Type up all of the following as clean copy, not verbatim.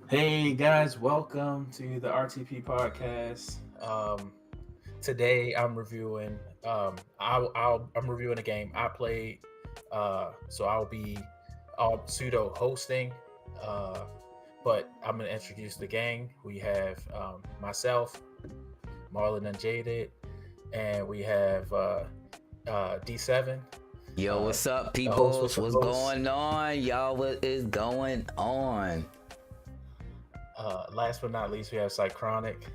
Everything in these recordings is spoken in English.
Hey guys, welcome to the RTP podcast. Today I'm reviewing. I'm reviewing a game I played. So I'll be pseudo hosting. Uh, but I'm gonna introduce the gang. We have myself, Marlon Unjaded, and we have D7. Yo, what's up, The host with peoples? the What's most. going on? Y'all, what is going on? Last but not least, we have Chronic.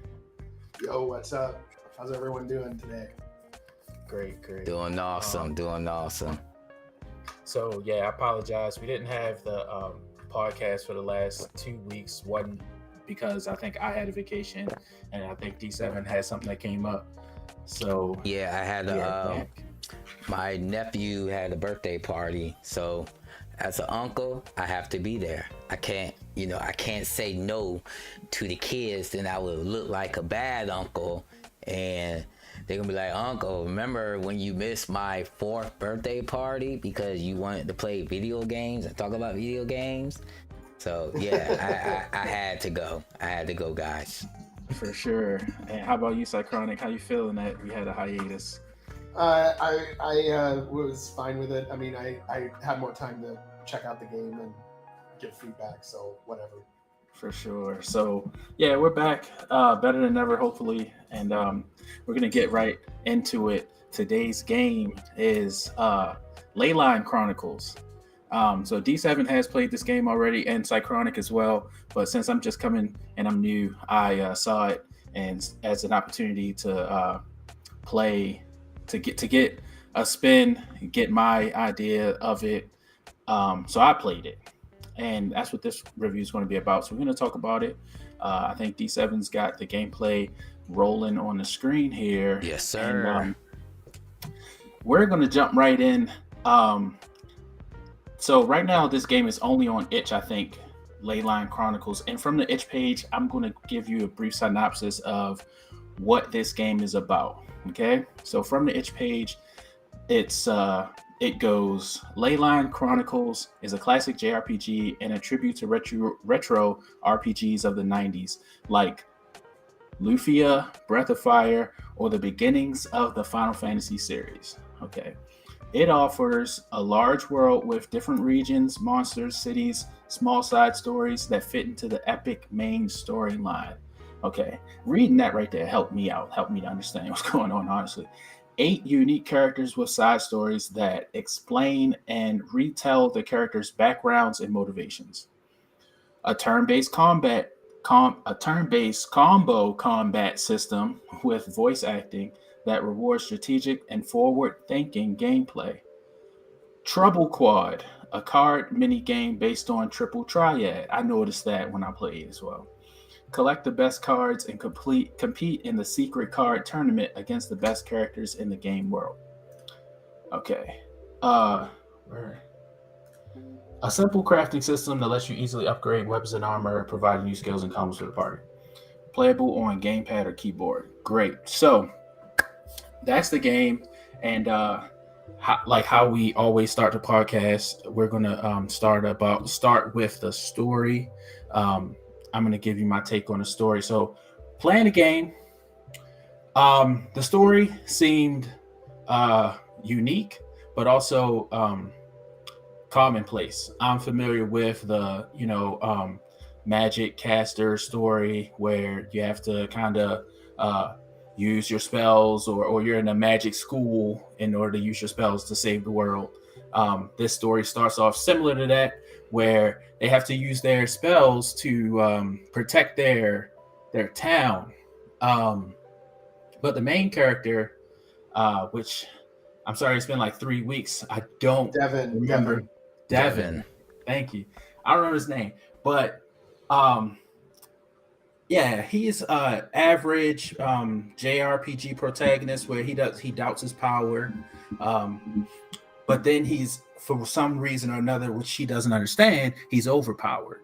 Yo, what's up? How's everyone doing today? Great. Doing awesome, doing awesome. So yeah, I apologize. We didn't have the podcast for the last 2 weeks. One because I think I had a vacation, and I think D7 had something that came up. So Yeah, I had we are back. my nephew had a birthday party, so as an uncle, I have to be there. I can't say no to the kids, then I would look like a bad uncle, and they're gonna be like, Uncle, remember when you missed my 4th birthday party because you wanted to play video games and talk about video games? So yeah, I had to go. I had to go, guys. For sure. And how about you, Chronic? How you feeling that we had a hiatus? I was fine with it. I mean, I had more time to check out the game and give feedback, so whatever. For sure. So yeah, we're back, better than ever, hopefully, and we're gonna get right into it. Today's game is Leyline Chronicles. So D7 has played this game already, and Chronic as well. But since I'm just coming and I'm new, I saw it and as an opportunity to play, to get a spin, get my idea of it. So I played it. And that's what this review is going to be about. So we're going to talk about it. I think D7's got the gameplay rolling on the screen here. Yes, sir. And, we're going to jump right in. So right now, this game is only on itch, I think, Leyline Chronicles. And from the itch page, I'm going to give you a brief synopsis of what this game is about. Okay? So from the itch page, it goes, Leyline Chronicles is a classic JRPG and a tribute to retro RPGs of the 90s, like Lufia, Breath of Fire, or the beginnings of the Final Fantasy series. Okay. It offers a large world with different regions, monsters, cities, small side stories that fit into the epic main storyline. Okay. Reading that right there helped me out, helped me to understand what's going on, honestly. 8 unique characters with side stories that explain and retell the characters' backgrounds and motivations. A turn-based combo combat system with voice acting that rewards strategic and forward-thinking gameplay. Trouble Quad, a card mini game based on Triple Triad. I noticed that when I played as well. Collect the best cards and compete in the secret card tournament against the best characters in the game world. Okay. A simple crafting system that lets you easily upgrade weapons and armor, providing new skills and combos for the party. Playable on gamepad or keyboard. Great. So that's the game, and how we always start the podcast, we're gonna start with the story. I'm going to give you my take on the story. So playing the game, the story seemed unique, but also commonplace. I'm familiar with the, magic caster story where you have to kind of use your spells or you're in a magic school in order to use your spells to save the world. This story starts off similar to that, where they have to use their spells to protect their town. But the main character, which I'm sorry, it's been like 3 weeks. I don't remember. Devan. Thank you. I don't remember his name, but yeah, he's average JRPG protagonist where he doubts his power, but then he's, for some reason or another, which he doesn't understand, he's overpowered.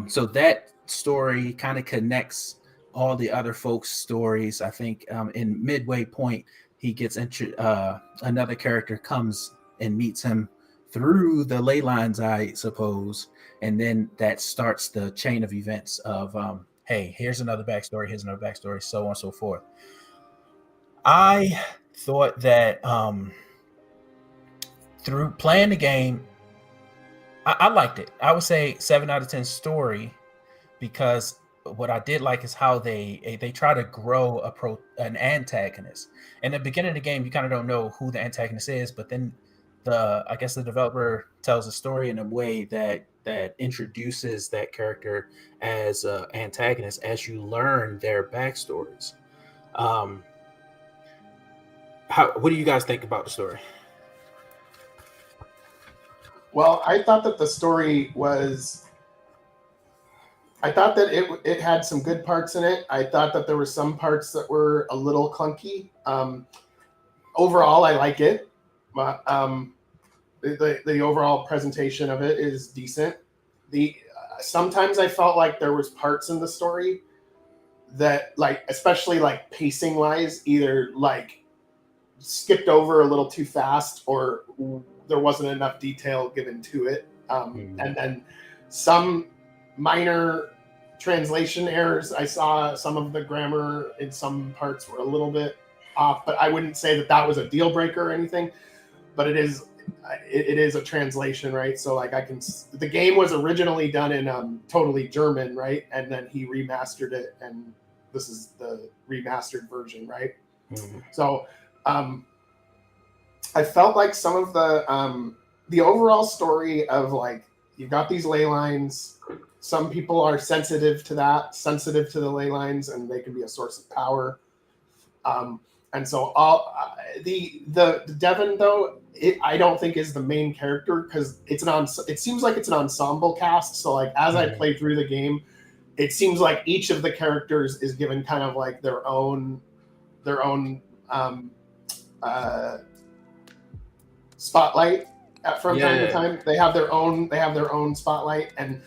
So that story kind of connects all the other folks' stories. I think in midway point, he gets another character comes and meets him through the ley lines, I suppose, and then that starts the chain of events of hey, here's another backstory, so on and so forth. I thought that through playing the game, I liked it. I would say 7 out of 10 story, because what I did like is how they try to grow an antagonist. In the beginning of the game, you kind of don't know who the antagonist is, but then I guess the developer tells a story in a way that introduces that character as an antagonist as you learn their backstories. What do you guys think about the story? Well, I thought that the story was. I thought that it had some good parts in it. I thought that there were some parts that were a little clunky. Overall, I like it. The overall presentation of it is decent. Sometimes I felt like there was parts in the story that, like, especially like pacing wise, either like skipped over a little too fast, or there wasn't enough detail given to it. And then some minor translation errors. I saw some of the grammar in some parts were a little bit off, but I wouldn't say that was a deal breaker or anything. But it is a translation, right? So like the game was originally done in totally German, right? And then he remastered it, and this is the remastered version, right? Mm-hmm. So I felt like some of the overall story of, like, you've got these ley lines. Some people are sensitive to the ley lines, and they can be a source of power. And so the Devan, though, I don't think is the main character, because it seems like it's an ensemble cast. So like as I play through the game, it seems like each of the characters is given kind of like their own spotlight from time to time. They have their own spotlight, and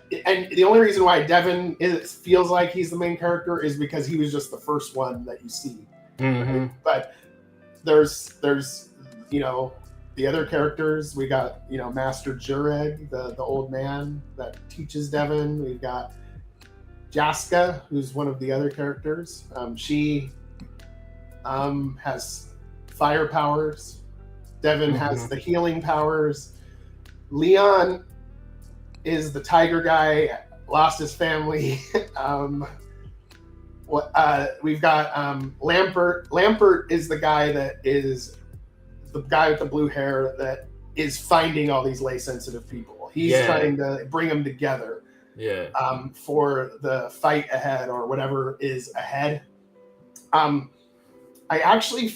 the only reason why Devan feels like he's the main character is because he was just the first one that you see. Mm-hmm. Right? But there's the other characters. We got Master Jureg, the old man that teaches Devan. We've got Jaskya, who's one of the other characters. She has fire powers. Devan has the healing powers. Leon is the tiger guy, lost his family. We've got Lambert. Lambert is the guy with the blue hair that is finding all these ley sensitive people. He's trying to bring them together. For the fight ahead, or whatever is ahead. I actually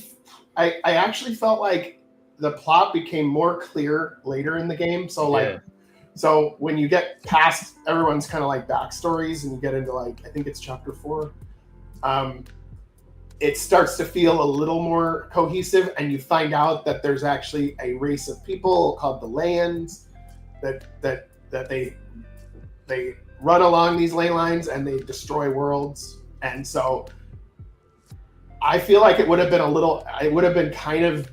felt like the plot became more clear later in the game. So when you get past everyone's kind of like backstories and you get into, like, I think it's chapter 4, it starts to feel a little more cohesive, and you find out that there's actually a race of people called the Leyans that they run along these ley lines and they destroy worlds. And so I feel like it would have been kind of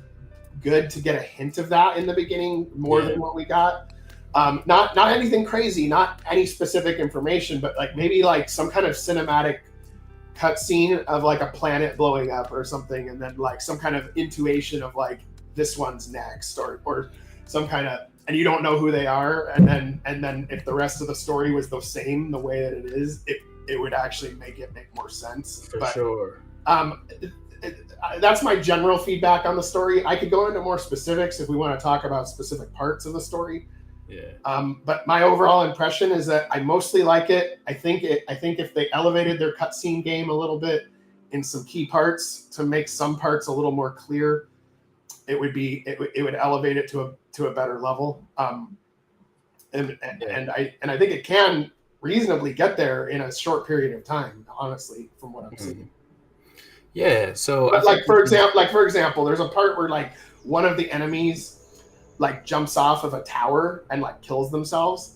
good to get a hint of that in the beginning, more than what we got. Not anything crazy, not any specific information, but like maybe like some kind of cinematic cutscene of like a planet blowing up or something, and then like some kind of intuition of like this one's next, or some kind of, and you don't know who they are, and then if the rest of the story was the same the way that it is, it would actually make more sense. For sure. That's my general feedback on the story. I could go into more specifics if we want to talk about specific parts of the story. But my overall impression is that I mostly like it. I think if they elevated their cutscene game a little bit in some key parts to make some parts a little more clear, it would elevate it to a better level. And I think it can reasonably get there in a short period of time, honestly, from what I'm seeing. Yeah. So, but for example, there's a part where like one of the enemies like jumps off of a tower and like kills themselves,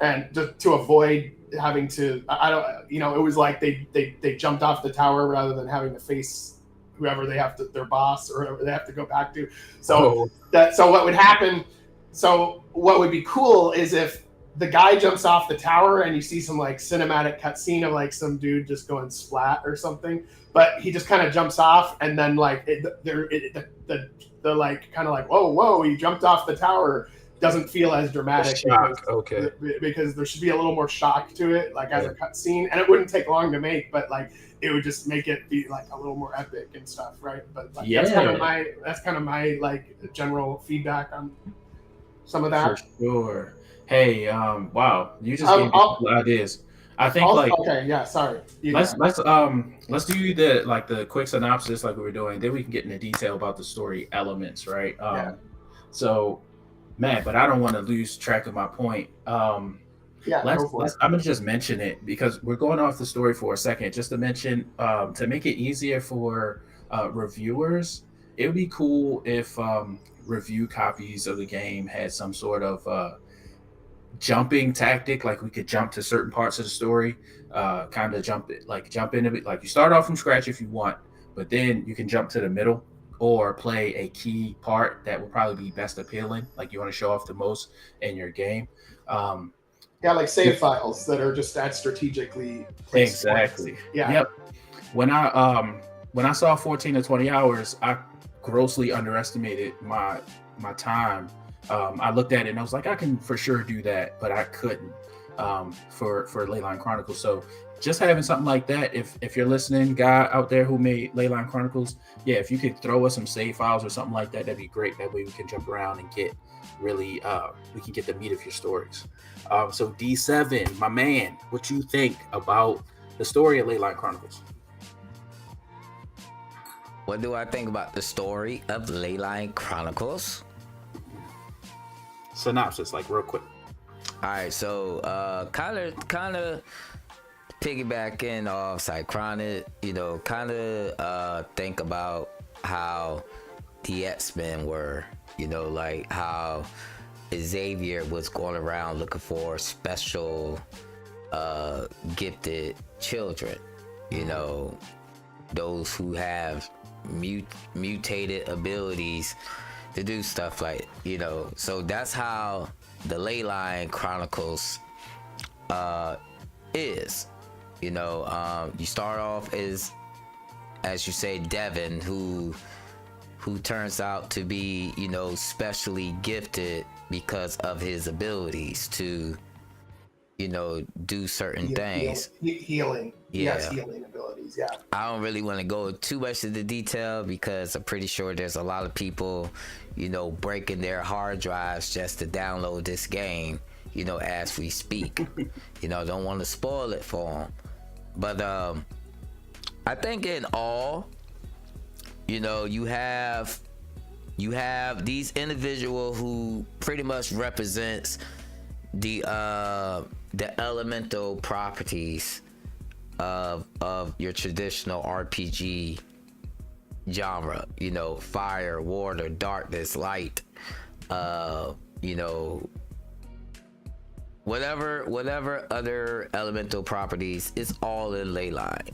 and just to avoid having to, it was like they jumped off the tower rather than having to face whoever they have to, their boss or whoever they have to go back to. So what would happen? So what would be cool is if the guy jumps off the tower and you see some like cinematic cutscene of like some dude just going splat or something, but he just kind of jumps off and then like the like kind of like whoa he jumped off the tower doesn't feel as dramatic because there should be a little more shock to it like as a cutscene, and it wouldn't take long to make, but like it would just make it be like a little more epic and stuff, right? But like, that's kind of my like general feedback on some of that. For sure. Hey, wow, you just gave me a couple ideas. I think sorry. Let's do the quick synopsis like we were doing. Then we can get into detail about the story elements, right? So, man, but I don't want to lose track of my point. I'm gonna just mention it because we're going off the story for a second. Just to mention, to make it easier for reviewers, it would be cool if review copies of the game had some sort of jumping tactic, like we could jump to certain parts of the story, kind of jump into it. Like you start off from scratch if you want, but then you can jump to the middle or play a key part that will probably be best appealing, like you want to show off the most in your game. Like save files that are just that strategically placed. Exactly. Yep. When I saw 14 to 20 hours, I grossly underestimated my time. I looked at it and I was like, I can for sure do that, but I couldn't for Leyline Chronicles. So just having something like that, if you're listening, guy out there who made Leyline Chronicles, if you could throw us some save files or something like that, that'd be great. That way we can jump around and get really we can get the meat of your stories. So D7, my man, what you think about the story of Leyline Chronicles? What do I think about the story of Leyline Chronicles? Synopsis, like real quick. All right, so kind of piggybacking off Cychronic, think about how the X-Men were, like how Xavier was going around looking for special gifted children, those who have mutated abilities to do stuff like, so that's how the Leyline Chronicles is. You start off as you say, Devan, who turns out to be, specially gifted because of his abilities to, do certain things. Healing. Yes, healing abilities, I don't really want to go too much into detail because I'm pretty sure there's a lot of people, breaking their hard drives just to download this game, as we speak. Don't want to spoil it for them. But I think in all, you have these individuals who pretty much represents the elemental properties of your traditional RPG genre, fire, water, darkness, light, whatever other elemental properties, is all in Leyline.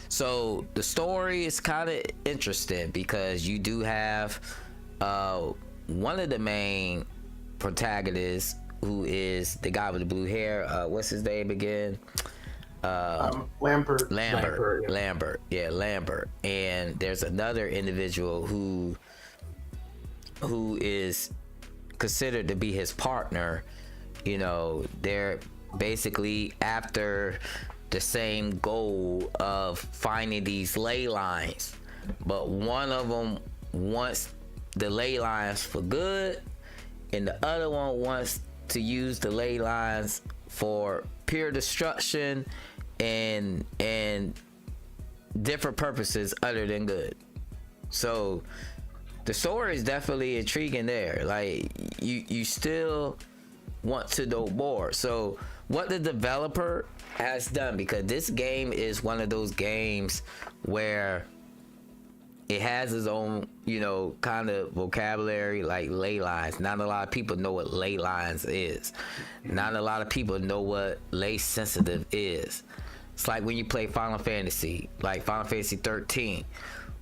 So the story is kind of interesting because you do have one of the main protagonists, who is the guy with the blue hair. What's his name again? Lambert. Lambert. And there's another individual who is considered to be his partner. They're basically after the same goal of finding these ley lines, but one of them wants the ley lines for good, and the other one wants to use the ley lines for pure destruction and different purposes other than good. So the story is definitely intriguing there. Like you still want to know more. So what the developer has done, because this game is one of those games where it has its own, kind of vocabulary, like ley lines. Not a lot of people know what ley lines is. Not a lot of people know what ley sensitive is. It's like when you play Final Fantasy, like Final Fantasy 13.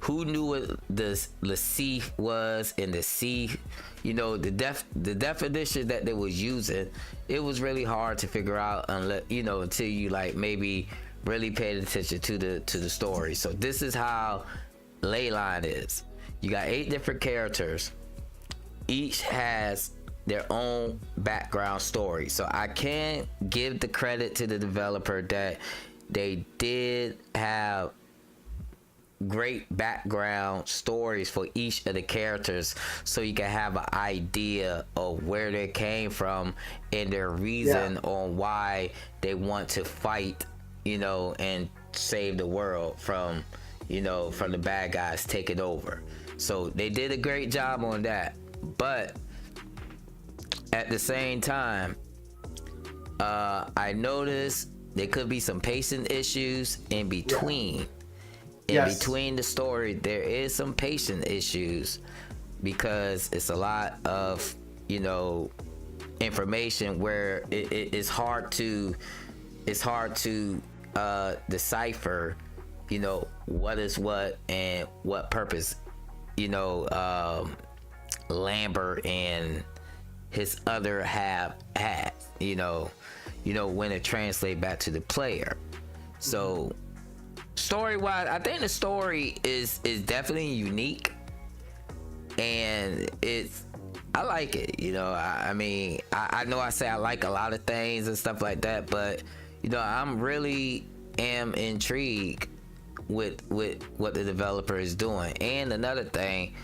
who knew what the C was and the C, you know, the definition that they was using. It was really hard to figure out unless, you know, until you like maybe really paid attention to the story. So this is how Leyline is. You got 8 different characters. Each has their own background story. So I can give the credit to the developer that they did have great background stories for each of the characters, so you can have an idea of where they came from and their reason on why they want to fight, you know, and save the world from, you know, from the bad guys taking over. So they did a great job on that. But at the same time, I noticed there could be some pacing issues in between. Between the story, there is some pacing issues because it's a lot of, you know, information where it's hard to decipher, you know, what is what and what purpose, you know, Lambert and his other half had, you know, when it translates back to the player. So story-wise, I think the story is definitely unique, and I like it. You know, I mean, I know I say I like a lot of things and stuff like that, but you know, I'm really am intrigued with what the developer is doing. And another thing,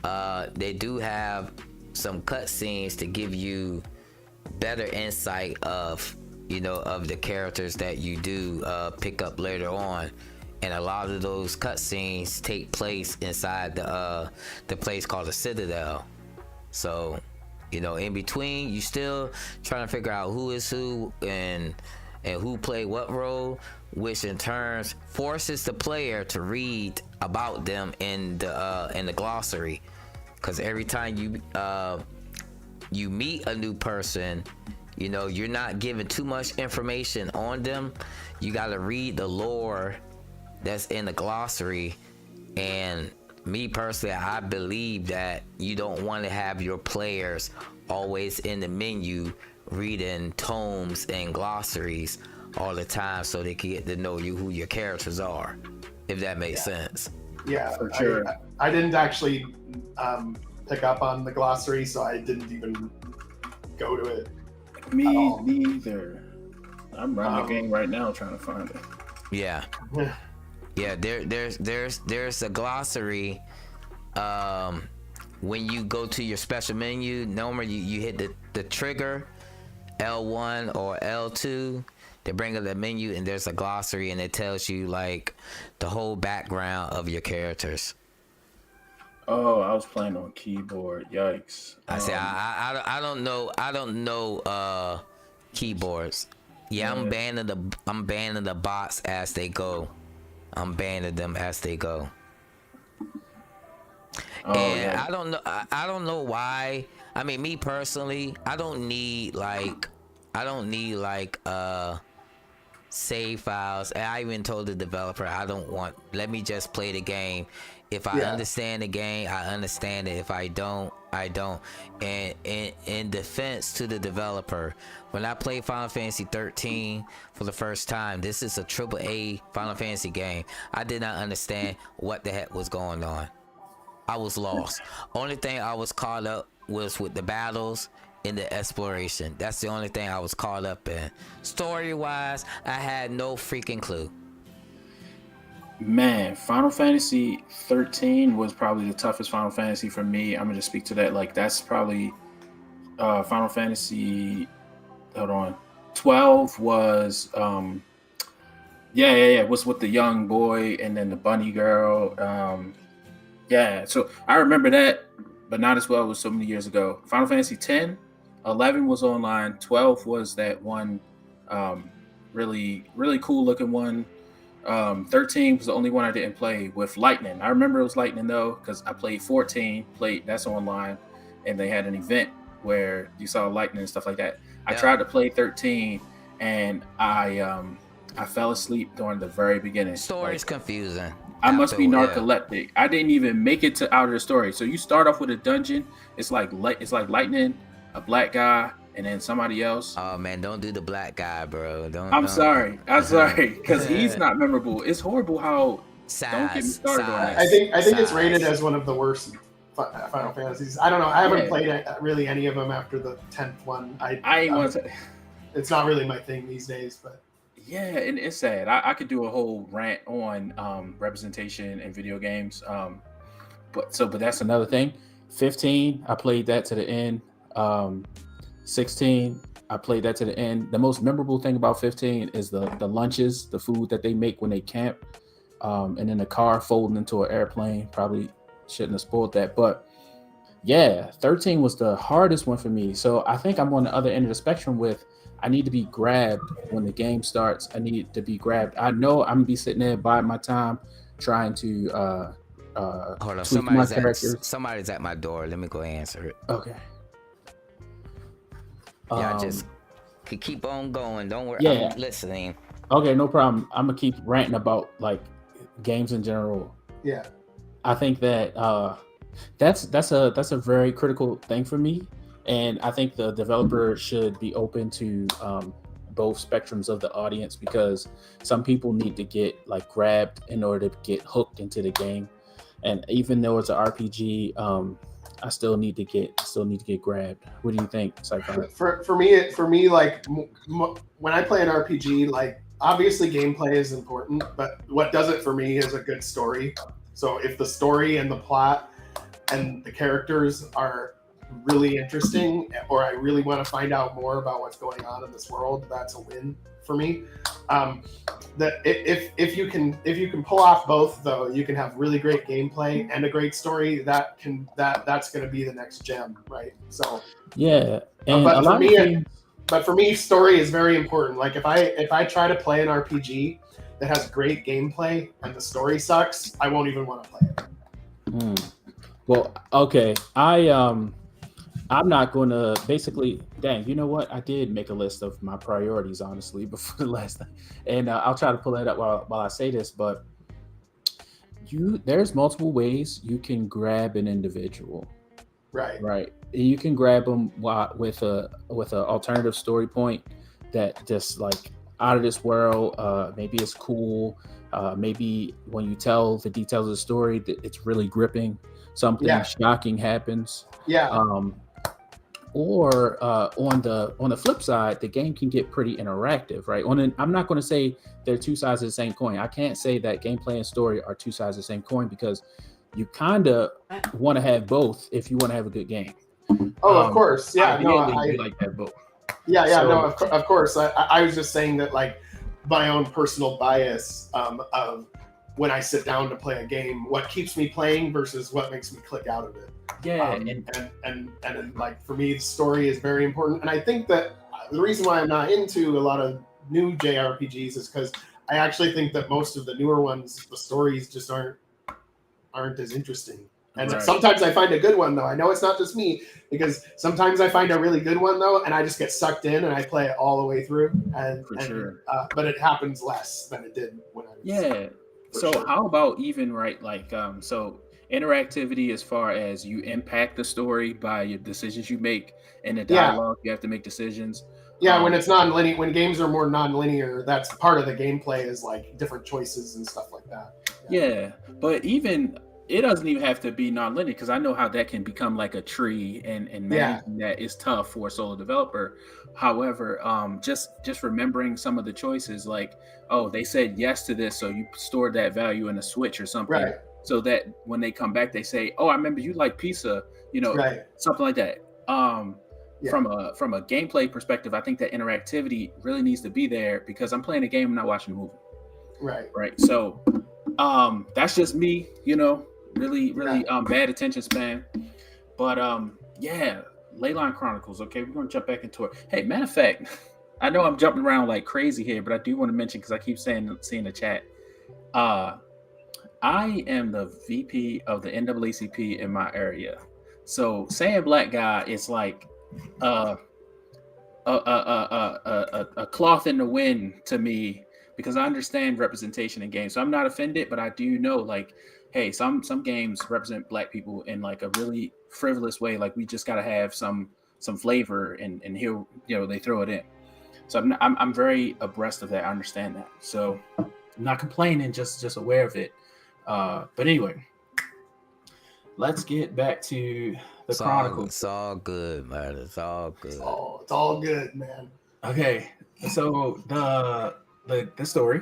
they do have some cutscenes to give you better insight of, you know, of the characters that you do pick up later on. And a lot of those cutscenes take place inside the place called the Citadel. So, you know, in between, you still trying to figure out who is who and who play what role, which in turn forces the player to read about them in the glossary. Because every time you meet a new person, you know, you're not given too much information on them. You got to read the lore that's in the glossary. And me personally, I believe that you don't want to have your players always in the menu reading tomes and glossaries all the time, so they can get to know you, who your characters are, if that makes sense. Yeah, for sure. I didn't actually pick up on the glossary, so I didn't even go to it. Me neither. I'm running the game right now trying to find it. Yeah. Yeah, there's a glossary. When you go to your special menu, normally you hit the trigger L1 or L2. They bring up the menu and there's a glossary, and it tells you like the whole background of your characters. Oh, I was playing on keyboard. Yikes! I say I don't know keyboards. Yeah, I'm banning the bots as they go. I'm banning them as they go. And yeah. I don't know why. I mean, me personally, I don't need like save files. And I even told the developer let me just play the game. If I understand the game, I understand it. If I don't, I don't. And in defense to the developer, when I played Final Fantasy 13 for the first time, this is a AAA Final Fantasy game. I did not understand what the heck was going on. I was lost. Only thing I was caught up was with the battles and the exploration. That's the only thing I was caught up in. Story-wise, I had no freaking clue. Man, Final Fantasy 13 was probably the toughest Final Fantasy for me. I'm going to speak to that. Like, that's probably Final Fantasy... Hold on. 12 was... was with the young boy and then the bunny girl. So I remember that, but not as well. It was so many years ago. Final Fantasy 10, 11 was online. 12 was that one really, really cool looking one. 13 was the only one I didn't play with Lightning. I remember it was Lightning though, because I played 14, that's online, and they had an event where you saw Lightning and stuff like that. I tried to play 13, and I fell asleep during the very beginning. Story's confusing. I must be After, yeah. narcoleptic. I didn't even make it to out of the story. So you start off with a dungeon. It's like lightning, a black guy, and then somebody else. Oh man, don't do the black guy, bro. I'm Don't. sorry, because he's not memorable. It's horrible how. Don't get me started on that. I think it's rated as one of the worst Final Fantasies. I don't know. I haven't played really any of them after the 10th one. I ain't want to. It's not really my thing these days, but. Yeah, and it's sad. I could do a whole rant on representation in video games. But that's another thing. 15, I played that to the end. 16, I played that to the end. The most memorable thing about 15 is the lunches, the food that they make when they camp, and then the car folding into an airplane. Probably shouldn't have spoiled that, but yeah, 13 was the hardest one for me. So I think I'm on the other end of the spectrum with. I need to be grabbed when the game starts. I need to be grabbed. I know I'm gonna be sitting there biding my time, trying to Hold on, somebody's at my door. Let me go answer it. Okay. Yeah, just keep on going. Don't worry. Yeah. I'm listening. Okay, no problem. I'm gonna keep ranting about like games in general. Yeah. I think that that's a very critical thing for me. And I think the developer should be open to both spectrums of the audience, because some people need to get like grabbed in order to get hooked into the game. And even though it's an RPG, I still need to get grabbed. What do you think, Cyclone? For me, like when I play an RPG, like obviously gameplay is important, but what does it for me is a good story. So if the story and the plot and the characters are really interesting, or I really want to find out more about what's going on in this world, that's a win for me. That if you can pull off both, though, you can have really great gameplay and a great story. That's going to be the next gem, right? So yeah, and but for me, story is very important. Like if I try to play an RPG that has great gameplay and the story sucks, I won't even want to play it. Well, okay, I'm not going to basically. Dang, you know what? I did make a list of my priorities, honestly, before the last time, and I'll try to pull that up while I say this. But there's multiple ways you can grab an individual. Right. You can grab them with a alternative story point that just like out of this world. Maybe it's cool. Maybe when you tell the details of the story, it's really gripping. Something shocking happens. Yeah. Or on the flip side, the game can get pretty interactive, right? I'm not going to say they're two sides of the same coin. I can't say that gameplay and story are two sides of the same coin, because you kind of want to have both if you want to have a good game. Oh, of course, yeah. I like that both. Yeah, so, no, of course. I was just saying that, like, my own personal bias of when I sit down to play a game, what keeps me playing versus what makes me click out of it. Yeah, and like for me, the story is very important. And I think that the reason why I'm not into a lot of new JRPGs is because I actually think that most of the newer ones, the stories just aren't as interesting. And sometimes I find a good one, though. I know it's not just me, because sometimes I find a really good one, though, and I just get sucked in and I play it all the way through. Sure. But it happens less than it did when I was. Yeah. So how about even so interactivity as far as you impact the story by your decisions you make in the dialogue, you have to make decisions. Yeah, when it's non-linear, when games are more non-linear, that's part of the gameplay is like different choices and stuff like that. Yeah, but even it doesn't even have to be non-linear, because I know how that can become like a tree, and managing that is tough for a solo developer. However, just remembering some of the choices, like, oh, they said yes to this, so you stored that value in a switch or something, right? So that when they come back, they say, oh, I remember you like pizza, something like that. From a gameplay perspective, I think that interactivity really needs to be there, because I'm playing a game, I'm not watching a movie. Right. So that's just me, really bad attention span. But Leyline Chronicles. Okay, we're gonna jump back into it. Hey, matter of fact, I know I'm jumping around like crazy here, but I do want to mention, because I keep seeing the chat. I am the VP of the NAACP in my area. So saying black guy is like a cloth in the wind to me, because I understand representation in games. So I'm not offended, but I do know like, hey, some games represent Black people in like a really frivolous way. Like we just got to have some flavor, and here, you know, they throw it in. So I'm very abreast of that. I understand that. So I'm not complaining, just aware of it. But anyway, let's get back to the Chronicles. It's all good, man. It's all good. It's all good, man. Okay, so the story.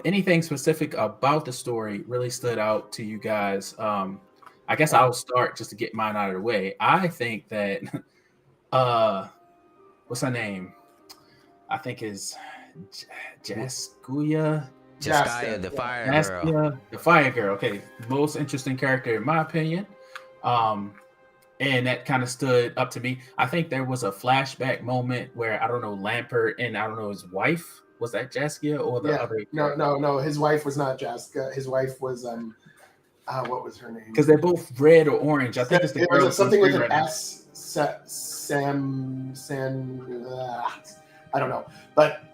Anything specific about the story really stood out to you guys? I guess I'll start just to get mine out of the way. I think that what's her name? I think is Jaskya. Jaskya, the fire girl. The fire girl. Okay, most interesting character in my opinion. And that kind of stood up to me. I think there was a flashback moment where I don't know, Lambert and I don't know, his wife, was that Jaskya or the other? No. His wife was not Jaskya. His wife was what was her name? Because they're both red or orange. I think it's the girl. Was something with an S. Sam. I don't know, but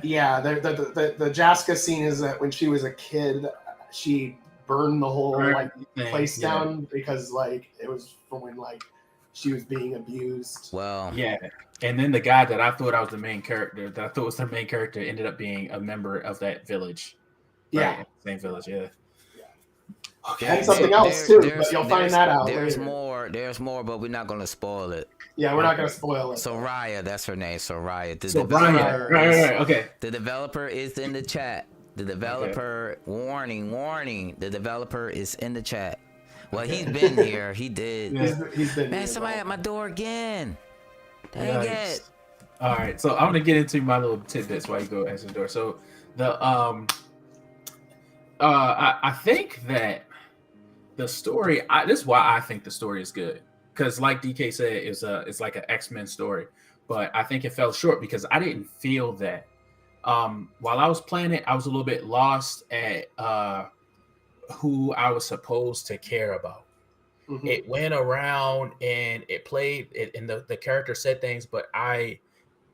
yeah, the Jaskya scene is that when she was a kid, she burned the whole place down because like it was from when like she was being abused. Well, yeah, and then the guy that I thought was the main character, ended up being a member of that village. Yeah, right? Same village. Yeah. Okay. And something else too, but you'll find that out. There's later. more, but we're not going to spoil it. Yeah, we're not going to spoil it. Soraya, that's her name. Soraya. Right. Okay. The developer is in the chat. The developer, warning. The developer is in the chat. Well, he's been here. He did. Yeah. He's been. Man, somebody at my door again. Dang it. All right, so I'm gonna get into my little tidbits while you go answer the door. So the I think that the story. This is why I think the story is good, because like DK said, it's like an X-Men story, but I think it fell short because I didn't feel that. While I was playing it, I was a little bit lost at who I was supposed to care about. Mm-hmm. It went around and it played it, and the character said things, but I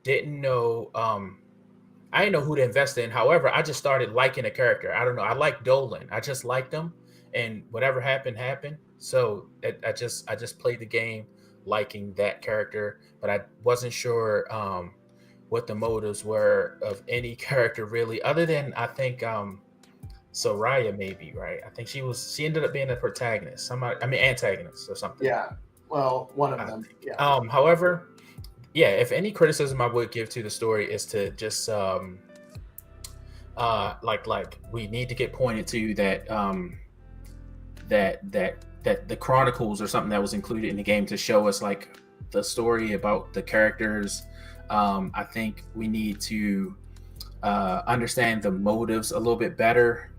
didn't know. I didn't know who to invest in. However, I just started liking a character. I don't know. I like Dolan. I just liked him, and whatever happened. So I just played the game liking that character, but I wasn't sure what the motives were of any character really, other than I think Soraya maybe, right? I think she ended up being a protagonist, antagonist or something. Yeah, well, one of them. Yeah. However, yeah, if any criticism I would give to the story is to just like we need to get pointed to that that the Chronicles or something that was included in the game to show us like the story about the characters. I think we need to understand the motives a little bit better,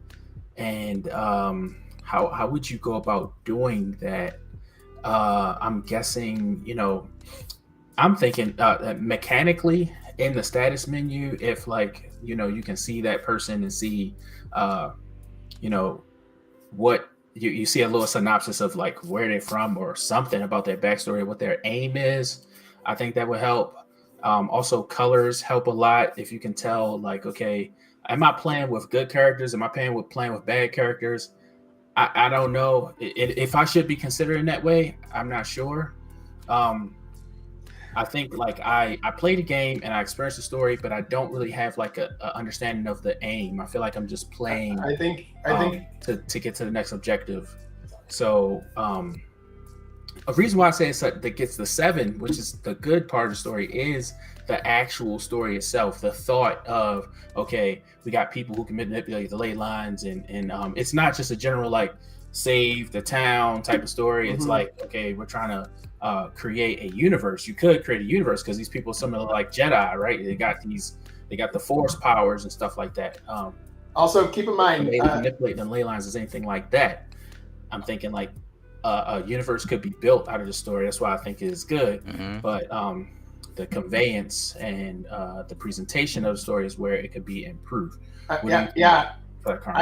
and how would you go about doing that? I'm guessing, I'm thinking mechanically in the status menu, if like, you can see that person and see, what you see a little synopsis of like where they're from or something about their backstory, what their aim is. I think that would help. Also, colors help a lot. If you can tell, like, okay, am I playing with good characters? Am I playing with bad characters? I don't know if I should be considering that way. I'm not sure. I think like I played a game and I experienced the story, but I don't really have like a understanding of the aim. I feel like I'm just playing. I think to get to the next objective. So a reason why I say that gets the 7, which is the good part of the story, is the actual story itself. The thought of, okay, we got people who can manipulate the ley lines, and it's not just a general like save the town type of story. It's like, okay, we're trying to create a universe. You could create a universe because these people are similar like Jedi, right? They got the force powers and stuff like that. Also, keep in mind, they manipulate the ley lines as anything like that. I'm thinking like a universe could be built out of the story. That's why I think it is good. But the conveyance and the presentation of the story is where it could be improved. I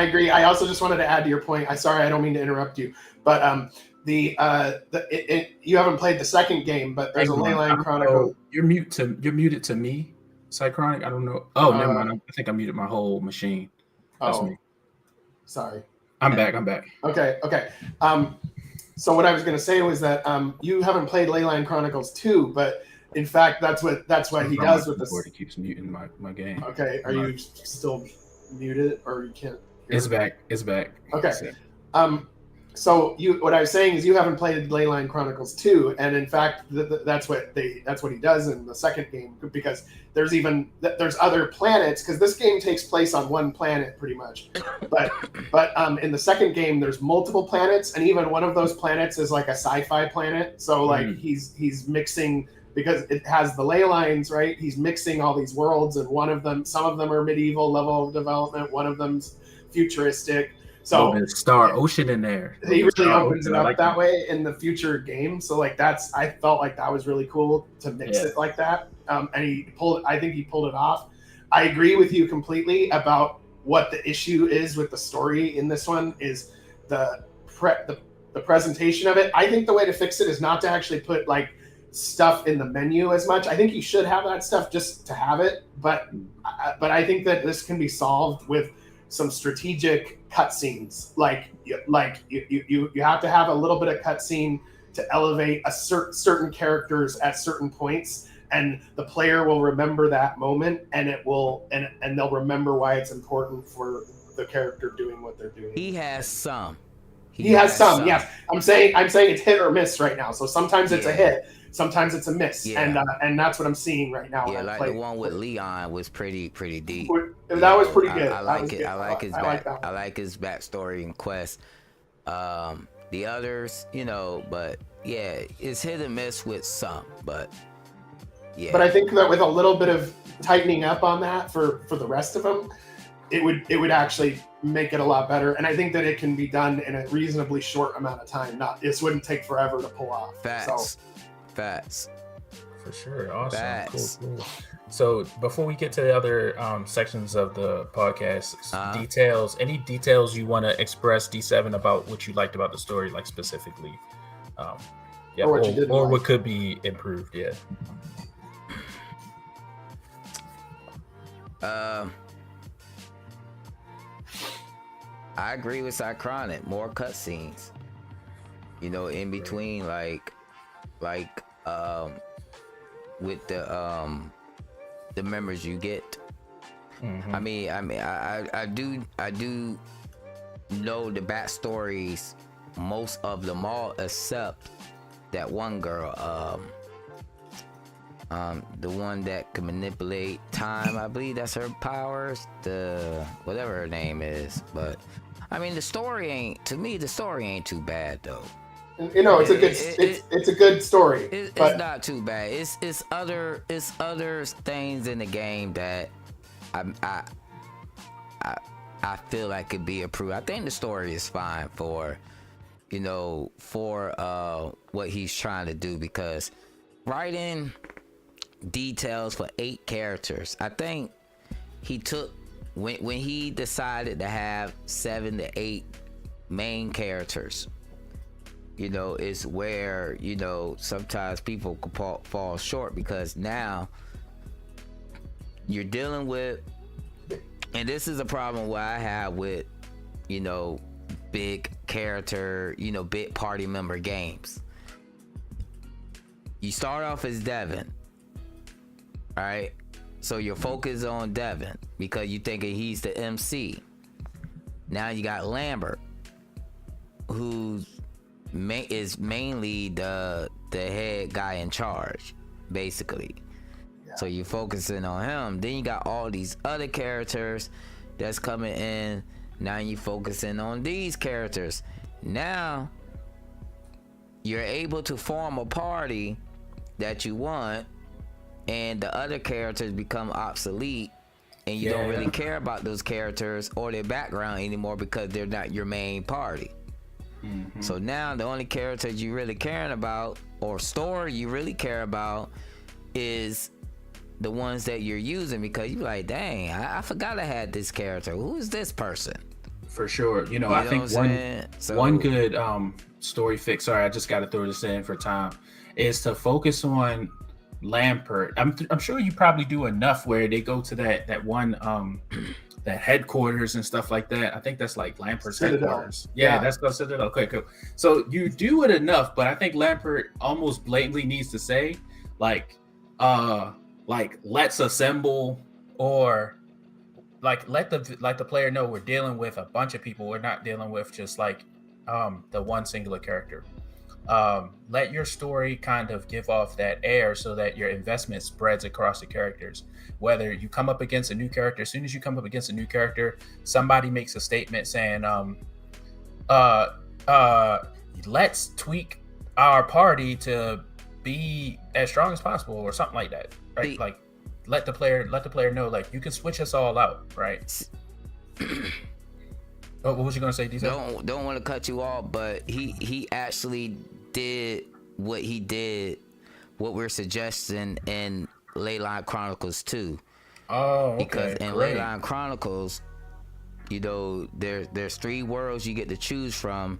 agree. I also just wanted to add to your point. I don't mean to interrupt you, but you haven't played the second game, but there's a Leyline Chronicle. You're muted to me. Cychronic? I don't know. Oh, never mind. I think I muted my whole machine. That's me. Sorry. I'm back. Okay. So what I was going to say was that you haven't played Leyline Chronicles 2, but in fact, that's what he does with this. He keeps muting my game. Okay. Are you still muted, or you can't hear It's me? back. It's back. Okay. So what I was saying is you haven't played Leyline Chronicles 2, and in fact that's what he does in the second game, because there's other planets, because this game takes place on one planet pretty much, but in the second game there's multiple planets, and even one of those planets is like a sci-fi planet. So like he's mixing, because it has the ley lines, right? He's mixing all these worlds, and some of them are medieval level of development, one of them's futuristic. So there's Star Ocean in there. He really opens it up that way in the future game. So like I felt like that was really cool to mix it like that. And I think he pulled it off. I agree with you completely about what the issue is with the story in this one is the presentation of it. I think the way to fix it is not to actually put like stuff in the menu as much. I think you should have that stuff just to have it, but I think that this can be solved with some strategic cutscenes. Like you have to have a little bit of cutscene to elevate certain characters at certain points, and the player will remember that moment, and it will and they'll remember why it's important for the character doing what they're doing. He has some. He has some. Yes, I'm saying it's hit or miss right now. So sometimes it's a hit, sometimes it's a miss, and that's what I'm seeing right now. Yeah, like the one with Leon was pretty deep. That was pretty good. I like it. I like his backstory and quest. The others, but yeah, it's hit and miss with some, but yeah. But I think that with a little bit of tightening up on that for the rest of them, it would actually make it a lot better. And I think that it can be done in a reasonably short amount of time. This wouldn't take forever to pull off. Facts. For sure. Awesome. Facts. Cool. So before we get to the other sections of the podcast, any details you want to express, D7, about what you liked about the story, like specifically, or what could be improved? Yeah. I agree with Cychronic. More cutscenes, in between, like with the members you get. I mean, I do know the backstories, most of them all, except that one girl, the one that can manipulate time. I believe that's her powers, whatever her name is. But I mean, the story ain't too bad though. It's a good story. It's not too bad. It's other things in the game that I feel like could be improved. I think the story is fine for what he's trying to do, because writing details for 8 characters, I think he took when he decided to have 7 to 8 main characters. Is where sometimes people could fall short, because now you're dealing with, and this is a problem what I have with big character, big party member games. You start off as Devan, right? So your focus on Devan because you thinking he's the MC. Now you got Lambert, who's is mainly the head guy in charge, basically. So you're focusing on him. Then you got all these other characters that's coming in. Now you focusing on these characters. Now you're able to form a party that you want, and the other characters become obsolete, and you don't really care about those characters or their background anymore because they're not your main party. So now the only characters you really caring about, or story you really care about, is the ones that you're using, because you're like, dang, I forgot I had this character. Who is this person? For sure. I think one good story fix, sorry, I just got to throw this in for time, is to focus on Lambert. I'm sure you probably do enough where they go to that one that headquarters and stuff like that. I think that's like Lampert's Citadel. headquarters. Yeah, that's the Citadel. Okay, cool. So you do it enough, but I think Lambert almost blatantly needs to say like let's assemble, or like let the player know we're dealing with a bunch of people. We're not dealing with just like the one singular character. Let your story kind of give off that air so that your investment spreads across the characters. Whether you come up against a new character, as soon as you come up against a new character, somebody makes a statement saying, let's tweak our party to be as strong as possible, or something like that, right? Like let the player know, like, you can switch us all out, right? Oh, what was you gonna say, DJ? Don't want to cut you off, but he actually did what we're suggesting in Leyline Chronicles 2. Oh, okay. Because in Leyline Chronicles, you know, there's 3 worlds you get to choose from.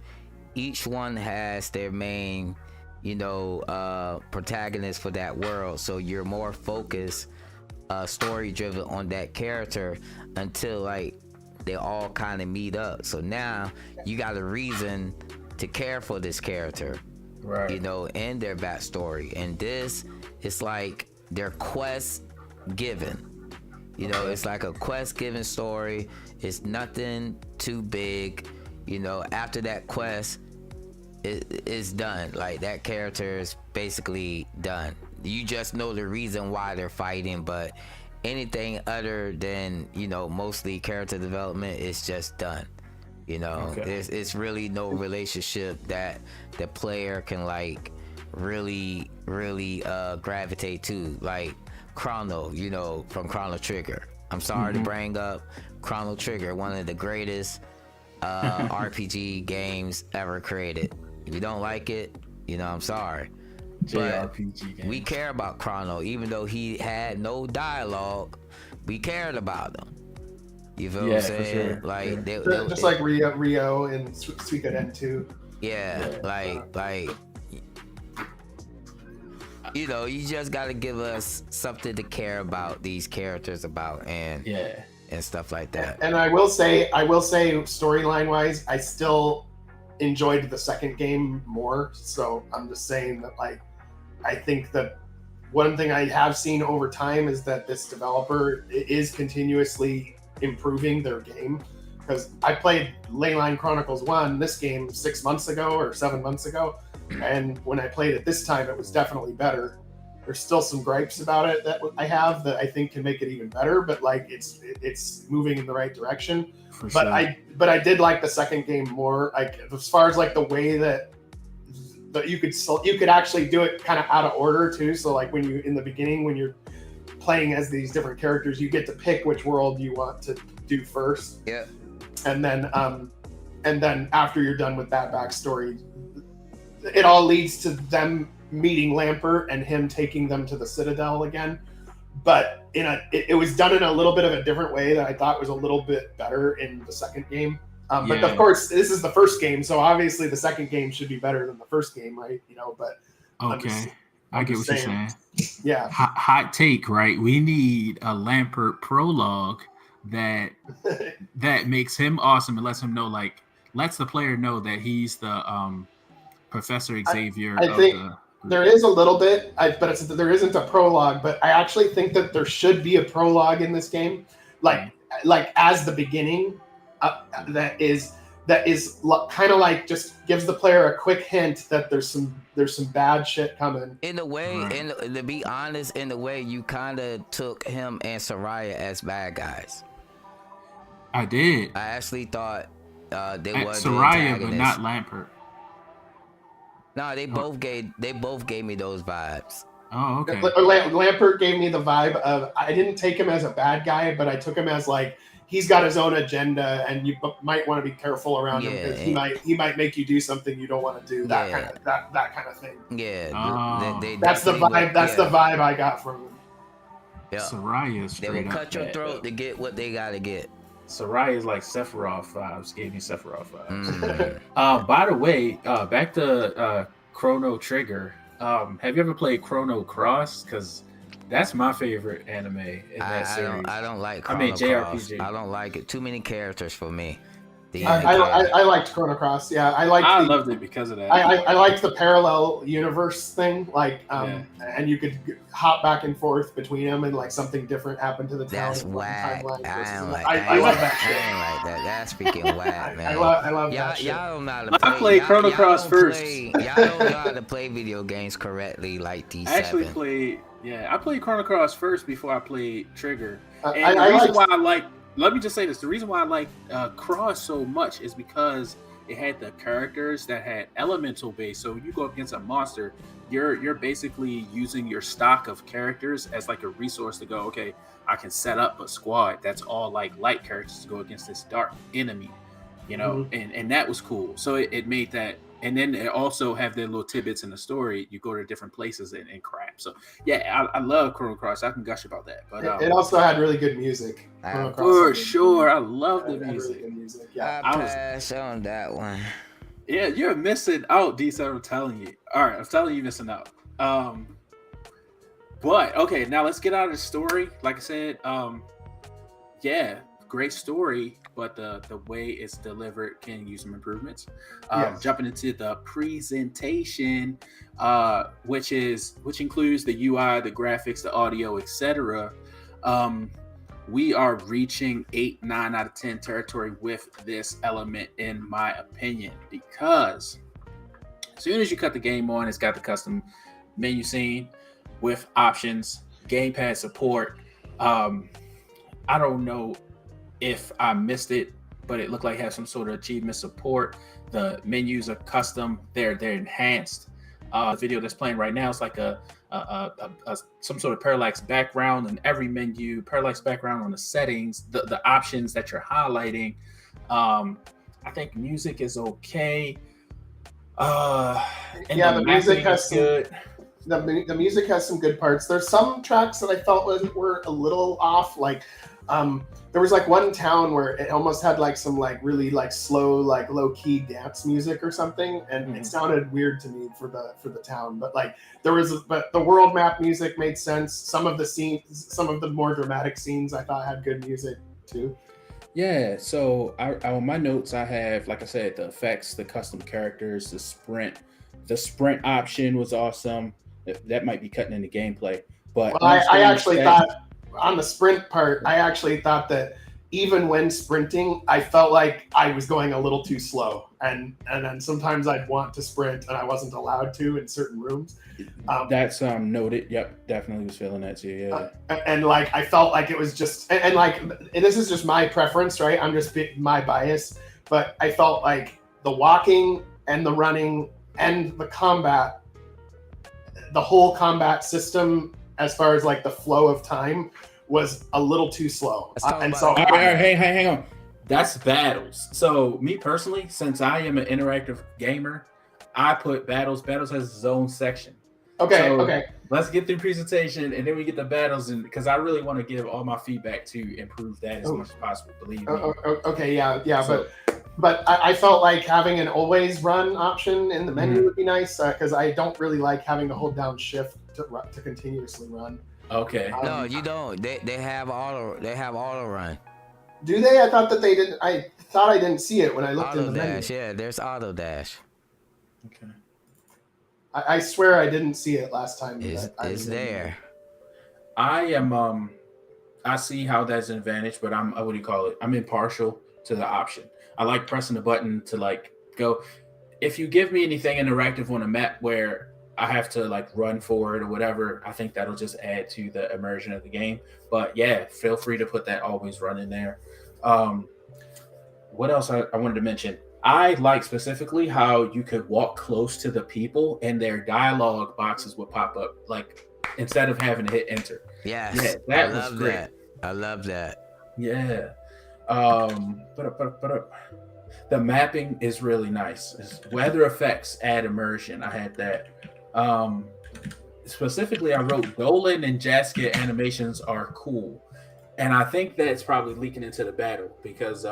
Each one has their main, you know, protagonist for that world. So you're more focused, story driven on that character until like they all kind of meet up. So now you got a reason to care for this character, right? You know, and their backstory. And this, it's like their quest given. You know, it's like a quest given story. It's nothing too big. You know, after that quest, it's done. Like, that character is basically done. You just know the reason why they're fighting, but anything other than, you know, mostly character development is just done. You know, it's really no relationship that the player can like really gravitate to, like Chrono, you know, from Chrono Trigger. I'm sorry to bring up Chrono Trigger, one of the greatest RPG games ever created. If you don't like it, you know, I'm sorry. JRPG game. We care about Chrono, even though he had no dialogue. We cared about him. You feel what I'm saying? Sure. Like just like Rio and Suikoden 2. Yeah, like you know, you just gotta give us something to care about these characters about, and stuff like that. And I will say storyline wise, I still enjoyed the second game more. So I'm just saying that, like, I think that one thing I have seen over time is that this developer is continuously improving their game. Because I played Leyline Chronicles 1, this game, 6 months ago or 7 months ago. And when I played it this time, it was definitely better. There's still some gripes about it that I have that I think can make it even better, but like it's moving in the right direction. But I did like the second game more. Like, as far as like the way that you could actually do it kind of out of order too. So like when you're playing as these different characters, you get to pick which world you want to do first. Yeah. And then after you're done with that backstory, it all leads to them meeting Lambert and him taking them to the Citadel again. But it was done in a little bit of a different way that I thought was a little bit better in the second game. But of course, this is the first game, so obviously the second game should be better than the first game, right? You know, but okay, I get what you're saying. Yeah. Hot take, right? We need a Lambert prologue that makes him awesome and lets him know, like, lets the player know that he's the Professor Xavier. I think there is a little bit, but there isn't a prologue. But I actually think that there should be a prologue in this game, like as the beginning. That is kind of like just gives the player a quick hint that there's some bad shit coming. In a way, and to be honest, in a way, you kind of took him and Soraya as bad guys. I did. I actually thought they were Soraya, but not Lambert. No, they both gave me those vibes. Oh, okay. Lambert gave me the vibe of, I didn't take him as a bad guy, but I took him as like, he's got his own agenda, and you might want to be careful around him because he might make you do something you don't want to do. That kind of thing. Yeah, that's the vibe. That's the vibe I got from him. Yeah, Soraya, they will cut your throat to get what they gotta get. Soraya is like Sephiroth vibes. Gave me Sephiroth vibes. By the way, back to Chrono Trigger. Have you ever played Chrono Cross? Because that's my favorite anime in that series. I don't like I mean Chrono Cross. JRPG. I don't like it. Too many characters for me. I liked Chrono Cross. Yeah, I loved it because of that. I liked the parallel universe thing, like, and you could hop back and forth between them, and like something different happened to the town. That's whack. I love that shit. I ain't like that. That's freaking whack, man. I love that shit. Y'all don't know how to play. I played Chrono Cross first. Y'all don't know how to play video games correctly like D7. I actually played. Yeah, I played Chrono Cross first before I played Trigger. And the reason why I like. Let me just say this: the reason why I like Cross so much is because it had the characters that had elemental base. So when you go up against a monster, you're basically using your stock of characters as like a resource to go. Okay, I can set up a squad that's all like light characters to go against this dark enemy, you know, and that was cool. So it made that. And then they also have their little tidbits in the story. You go to different places and crap. So yeah, I love Chrono Cross. I can gush about that. But it also had really good music. For sure, I love the music. Really good music. Yeah, I pass on that one. Yeah, you're missing out, D7. I'm telling you. All right, I'm telling you, missing out. But okay, now let's get out of the story. Like I said, yeah, great story. But the way it's delivered can use some improvements. Yes. Jumping into the presentation, which includes the UI, the graphics, the audio, etc. We are reaching 8, 9 out of 10 territory with this element, in my opinion, because as soon as you cut the game on, it's got the custom menu scene with options, gamepad support. I don't know if I missed it, but it looked like it had some sort of achievement support. The menus are custom; they're enhanced. The video that's playing right now is like a some sort of parallax background in every menu, parallax background on the settings, the options that you're highlighting. I think music is okay. And the music has good. The music has some good parts. There's some tracks that I felt were a little off, like. There was like one town where it almost had like some like really like slow, like low key dance music or something, and it sounded weird to me for the town. But like but the world map music made sense. Some of the more dramatic scenes I thought had good music too. Yeah, so I on my notes I have, like I said, the effects, the custom characters, the sprint option was awesome. That might be cutting into gameplay, but I actually thought. On the sprint part, I actually thought that even when sprinting, I felt like I was going a little too slow, and then sometimes I'd want to sprint and I wasn't allowed to in certain rooms. That's noted. Yep, definitely was feeling that too. Yeah, and like I felt like it was just and like this is just my preference, right? I'm just my bias, but I felt like the walking and the running and the combat, the whole combat system, as far as like the flow of time, was a little too slow. And so hang on. That's battles. So me personally, since I am an interactive gamer, I put battles. Battles has its own section. Okay. Let's get through presentation and then we get the battles, and because I really want to give all my feedback to improve that as much as possible. Believe me. Okay, yeah, so, but I felt like having an always run option in the menu would be nice, because I don't really like having to hold down shift to continuously run. Okay. No, you don't. They have auto run. Do they? I thought that they didn't. I thought I didn't see it when I looked in the menu. Yeah, there's auto dash. Okay. I swear I didn't see it last time. It's there. I am I see how that's an advantage, but I'm what do you call it? I'm impartial to the option. I like pressing the button to like go. If you give me anything interactive on a map where I have to like run forward or whatever, I think that'll just add to the immersion of the game. But yeah, feel free to put that always run in there. What else I wanted to mention? I like specifically how you could walk close to the people and their dialogue boxes would pop up, like instead of having to hit enter. Yes. Yeah, that was great. I love that. Yeah. The mapping is really nice. Weather effects add immersion. I had that. Specifically, I wrote Dolan and Jaskya animations are cool, and I think that's probably leaking into the battle because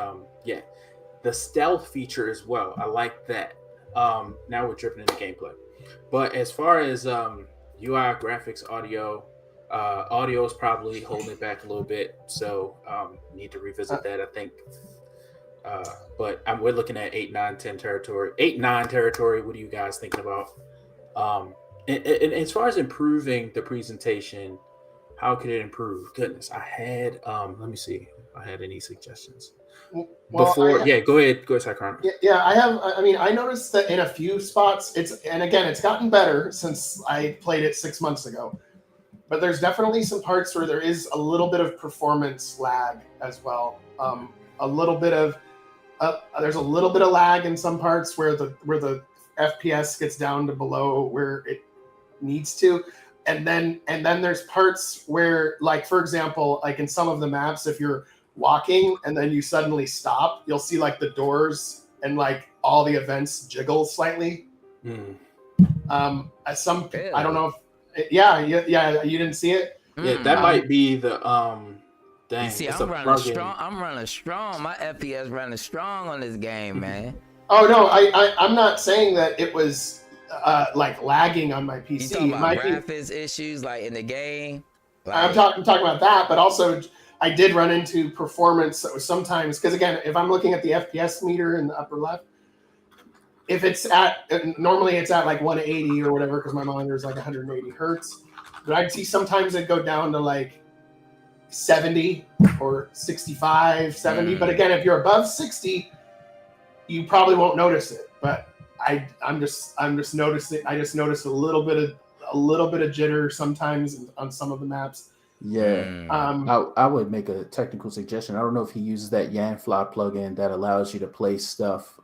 the stealth feature as well. I like that. Now we're dripping into gameplay. But as far as UI, graphics, audio is probably holding it back a little bit. So need to revisit that, I think. But we're looking at 8, 9, 10 territory. 8, 9 territory. What are you guys thinking about? And as far as improving the presentation, how could it improve? Goodness, I had let me see if I had any suggestions. Go ahead, Cycron. Yeah, I have. I mean, I noticed that in a few spots, it's gotten better since I played it 6 months ago. But there's definitely some parts where there is a little bit of performance lag as well. There's a little bit of lag in some parts where the FPS gets down to below where it needs to. And then there's parts where, like, for example, like in some of the maps, if you're walking and then you suddenly stop, you'll see like the doors and like all the events jiggle slightly. I don't know if yeah, you didn't see it? Yeah, that might be the dang. You see, I'm running strong. My FPS running strong on this game, man. Oh no, I'm not saying that it was like lagging on my PC. You talking about graphics issues like in the game? Like, I'm talking about that, but also I did run into performance sometimes, because again, if I'm looking at the FPS meter in the upper left, if it's normally it's at like 180 or whatever, because my monitor is like 180 hertz, but I'd see sometimes it go down to like 70 or 65, 70. But again, if you're above 60, you probably won't notice it. But I'm just noticing. I just noticed a little bit of jitter sometimes on some of the maps. Yeah. I would make a technical suggestion. I don't know if he uses that Yanfly plugin that allows you to place stuff.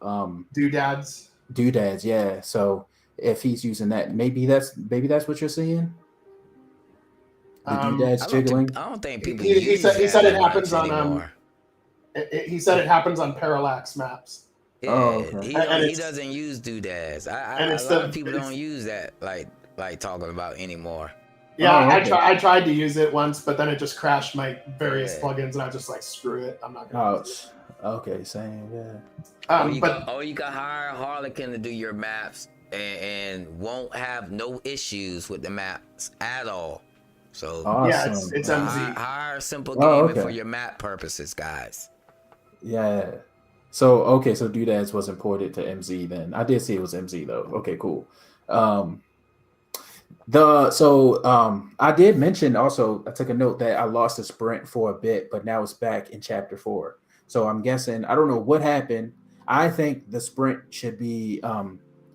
Doodads. Yeah. So if he's using that, maybe that's what you're seeing. The doodads jiggling. I don't think people. He said it happens on. He said it happens on parallax maps. Yeah, he doesn't use doodads. A lot of people don't use that like talking about anymore. Yeah, okay. I tried to use it once, but then it just crashed my various plugins, and I was just like, screw it, I'm not gonna use it. Okay, same, yeah. You can hire Harlequin to do your maps and won't have no issues with the maps at all. So awesome. Yeah, it's MZ. Hire Simple Gaming for your map purposes, guys. Yeah. So doodads was imported to MZ then. I did see it was MZ though. Okay, cool. I did mention also, I took a note that I lost a sprint for a bit, but now it's back in chapter 4. So I'm guessing, I don't know what happened. I think the sprint should be,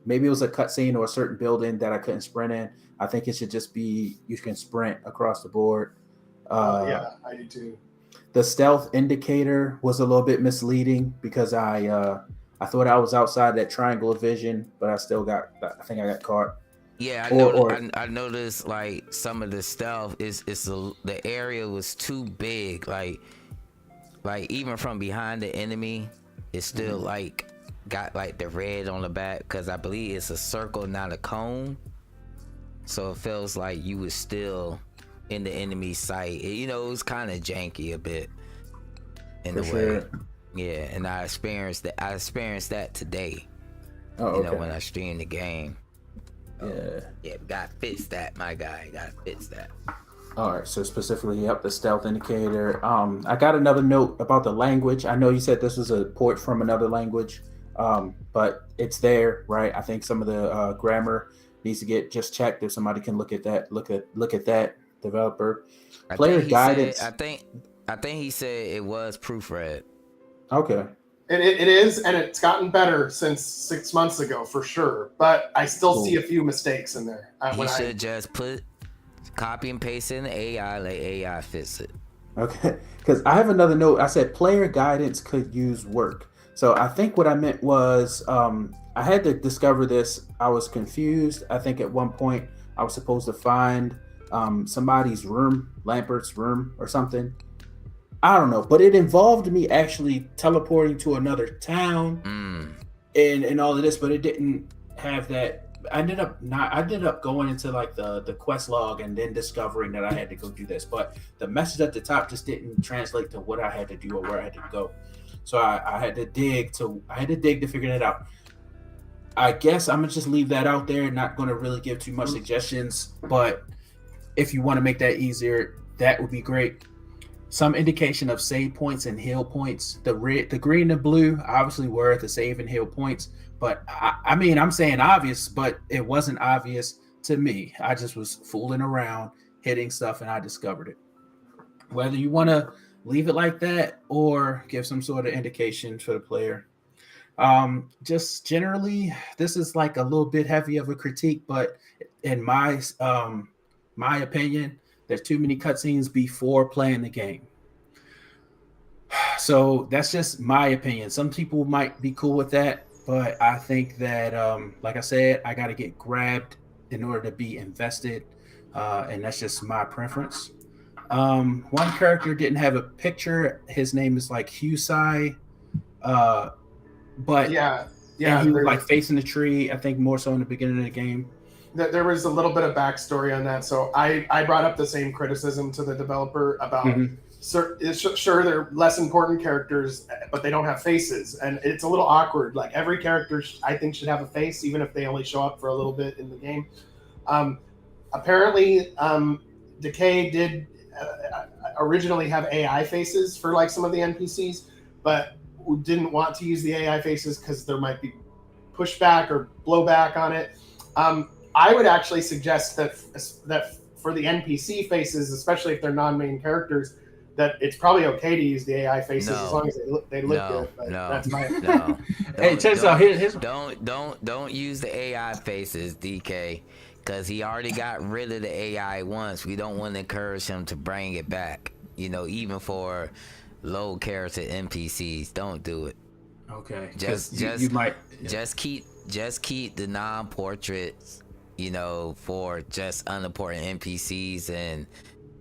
maybe it was a cutscene or a certain building that I couldn't sprint in. I think it should just be, you can sprint across the board. Yeah, I do too. The stealth indicator was a little bit misleading because I thought I was outside that triangle of vision, but I think I got caught. Yeah, I noticed like some of the stealth the area was too big. Like even from behind the enemy, it's still like got like the red on the back because I believe it's a circle, not a cone. So it feels like you was still in the enemy sight. It was kind of janky a bit in the way. Yeah, and I experienced that today. When I streamed the game. Yeah, gotta fix that, my guy. Gotta fix that. All right, so specifically, the stealth indicator. I got another note about the language. I know you said this was a port from another language, but it's there, right? I think some of the grammar needs to get just checked. If somebody can look at that, look at that developer. Player guidance. I think he said it was proofread. Okay. It is, and it's gotten better since 6 months ago for sure. But I still see a few mistakes in there. He should just copy and paste it in the AI, let AI fix it. Okay, because I have another note. I said player guidance could use work. So I think what I meant was I had to discover this. I was confused. I think at one point I was supposed to find somebody's room, Lambert's room or something. I don't know, but it involved me actually teleporting to another town and all of this, but it didn't have that. I ended up going into like the quest log and then discovering that I had to go do this, but the message at the top just didn't translate to what I had to do or where I had to go. So I had to dig to figure that out. I guess I'm gonna just leave that out there. Not gonna really give too much suggestions, but if you want to make that easier, that would be great. Some indication of save points and heal points. The red, the green, and blue obviously were the save and heal points. But I mean, I'm saying obvious, but it wasn't obvious to me. I just was fooling around, hitting stuff, and I discovered it. Whether you want to leave it like that or give some sort of indication for the player. Just generally, this is like a little bit heavy of a critique, but in my opinion, there's too many cutscenes before playing the game. So that's just my opinion. Some people might be cool with that, but I think that, like I said, I got to get grabbed in order to be invested, and that's just my preference. One character didn't have a picture. His name is like Husai, but Yeah, and he was like facing the tree. I think more so in the beginning of the game. There was a little bit of backstory on that. So I brought up the same criticism to the developer about sure they're less important characters, but they don't have faces, and it's a little awkward. Like every character I think should have a face, even if they only show up for a little bit in the game. Apparently, Decay did originally have AI faces for like some of the NPCs, but didn't want to use the AI faces because there might be pushback or blowback on it. I would actually suggest that for the NPC faces, especially if they're non-main characters, that it's probably okay to use the AI faces as long as they look good. But that's my Hey, check this out. Here's don't use the AI faces, DK, because he already got rid of the AI once. We don't want to encourage him to bring it back. You know, even for low character NPCs, don't do it. okay. You might just keep the non-portraits, you know, for just unimportant NPCs, and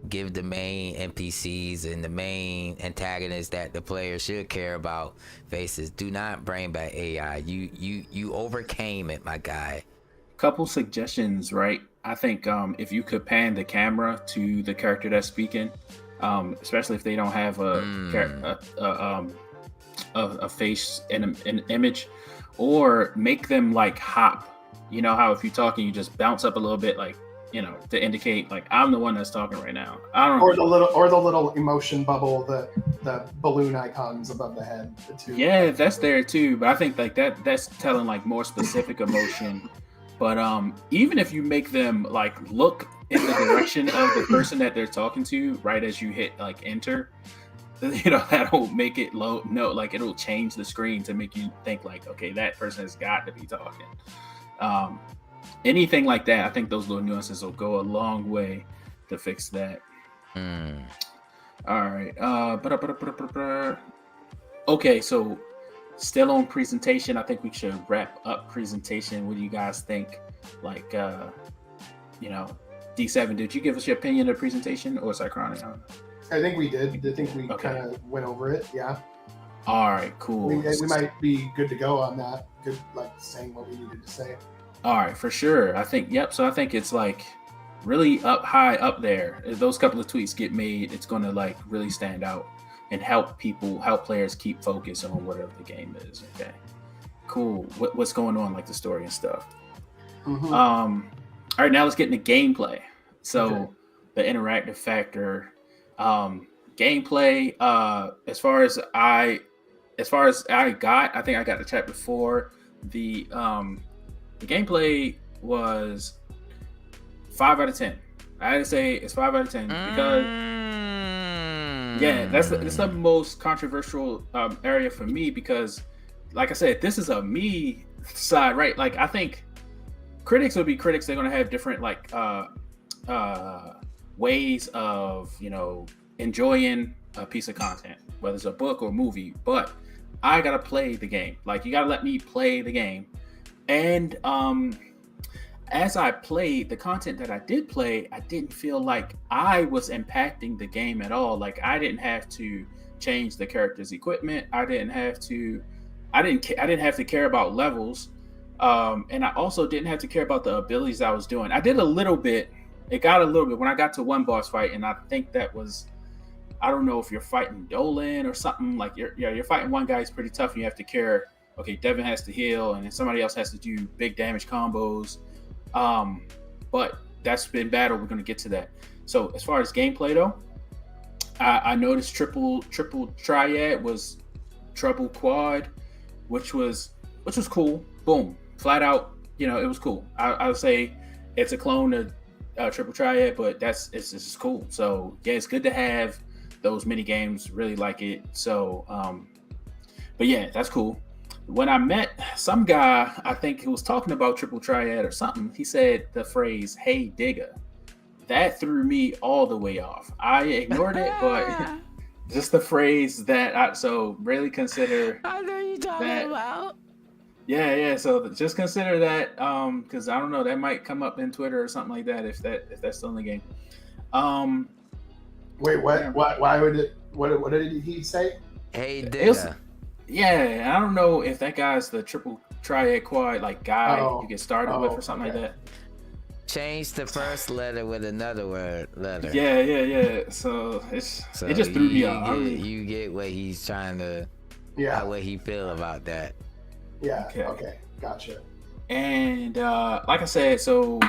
give the main NPCs and the main antagonists that the player should care about faces. Do not bring back AI. You overcame it, my guy. Couple suggestions, right? I think if you could pan the camera to the character that's speaking, especially if they don't have a face and an image, or make them like hop. You know how if you're talking, you just bounce up a little bit, like, you know, to indicate like I'm the one that's talking right now. I don't know. Or the little emotion bubble, the balloon icons above the head. The two. Yeah, that's there too. But I think like that's telling like more specific emotion. But even if you make them like look in the direction of the person that they're talking to, right as you hit like enter, you know, that'll make it low. No, like it'll change the screen to make you think like, okay, that person has got to be talking. Anything like that, I think those little nuances will go a long way to fix that. All right. Okay, so still on presentation. I think we should wrap up presentation. What do you guys think? Like, you know, D7, did you give us your opinion of presentation, or is I chronic? I think we did. I think we kind of went over it. Yeah. All right, cool. We might be good to go on that. Good, like saying what we needed to say. All right, for sure. I think, yep. So I think it's like really high up there. If those couple of tweets get made, it's going to like really stand out and help players keep focus on whatever the game is. Okay, cool. What's going on, like the story and stuff. All right, now let's get into gameplay. So the interactive factor, gameplay. As far as I got, I think I got the chat before. The gameplay was 5 out of 10. I had to say it's 5 out of 10 because that's the most controversial area for me, because like I said, this is a me side, right? Like I think critics will be critics. They're going to have different like ways of, you know, enjoying a piece of content, whether it's a book or movie, but I got to play the game. Like you got to let me play the game. And as I played the content that I did play, I didn't feel like I was impacting the game at all. Like I didn't have to change the character's equipment. I didn't have to care about levels. And I also didn't have to care about the abilities I was doing. I did a little bit. It got a little bit when I got to one boss fight, and I think that was, I don't know if you're fighting Dolan or something. Like you're fighting one guy who's pretty tough, and you have to care okay, Devan has to heal, and then somebody else has to do big damage combos. But that's been battle. We're going to get to that. So as far as gameplay though, I noticed triple triad was treble quad, which was cool. Boom, flat out. It was cool. I would say it's a clone of triple triad, but it's just cool. So yeah, it's good to have those mini games. Really like it. So but yeah, that's cool. When I met some guy, I think he was talking about triple triad or something. He said the phrase "Hey digga." That threw me all the way off. I ignored it, but just the phrase that so really consider. I know you talking about. Yeah. So just consider that, because I don't know, that might come up in Twitter or something like that if that's still in the game. Wait, what? Yeah. Why would it? What did he say? Hey, digga. Yeah, I don't know if that guy's the triple triad quad guy you get started with or something like that. Change the first letter with another letter. Yeah. So it just threw me off. You get what he's trying to. Yeah. What he feel about that. Yeah. Okay. Gotcha. And like I said, so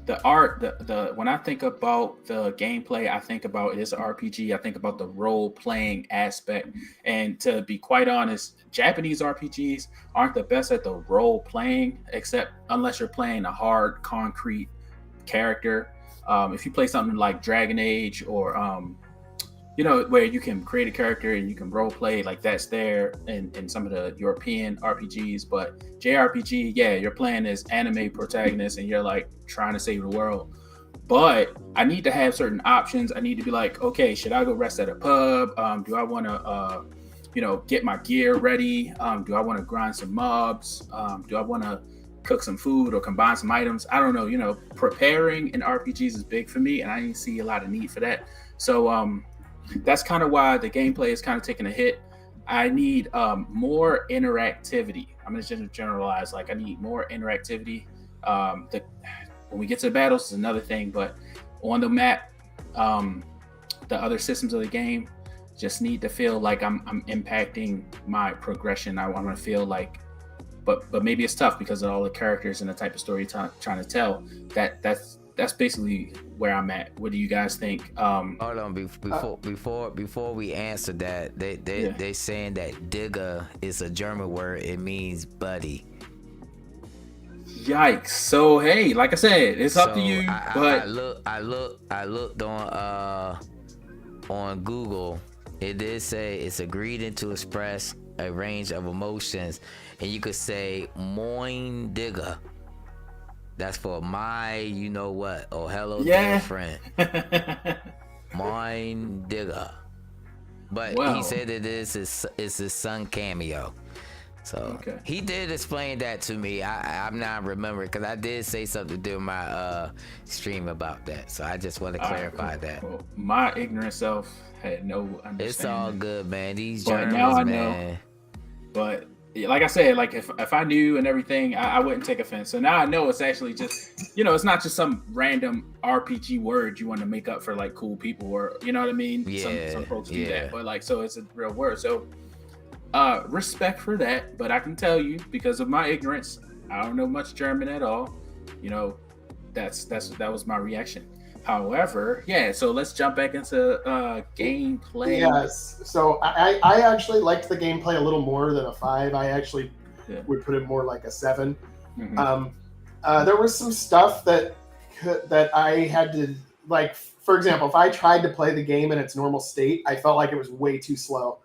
the art, the when I think about the gameplay, I think about it's an RPG. I think about the role playing aspect. And to be quite honest, Japanese RPGs aren't the best at the role playing, except unless you're playing a hard, concrete character. If you play something like Dragon Age or where you can create a character and you can role play, that's there in some of the European RPGs. But JRPG, yeah, you're playing as anime protagonists and you're trying to save the world. But I need to have certain options. I need to be okay, should I go rest at a pub? Do I want to, get my gear ready? Do I want to grind some mobs? Do I want to cook some food or combine some items? I don't know. Preparing in RPGs is big for me, and I didn't see a lot of need for that. So that's kind of why the gameplay is kind of taking a hit. I need more interactivity. I'm going to generalize. I need more interactivity. When we get to the battles, is another thing. But on the map, the other systems of the game just need to feel like I'm impacting my progression. I want to feel but maybe it's tough because of all the characters and the type of story you're trying to tell. That's basically where I'm at. What do you guys think? Hold on, before we answer that, they saying that digger is a German word. It means buddy. Yikes! So hey, like I said, it's up to you. But I looked on Google. It did say it's a greeting to express a range of emotions, and you could say moin digger. That's for my, you know what, or hello dear friend. Moin digger. But he said it's his son cameo. So he did explain that to me. I'm not remembering because I did say something during my stream about that. So I just want to clarify that. Well, my ignorant self had no understanding. It's all good, man. These but Germans, now I man. know. But like I said, if I knew and everything, I wouldn't take offense. So now I know it's actually just, it's not just some random RPG word you want to make up for cool people or, you know what I mean? Yeah. Some folks do that, but so it's a real word. So respect for that, but I can tell you because of my ignorance, I don't know much German at all. That was my reaction. However, so let's jump back into gameplay. Yes. So I actually liked the gameplay a little more than a 5. I actually would put it more like a 7. Mm-hmm. There was some stuff that I had to for example, if I tried to play the game in its normal state, I felt like it was way too slow.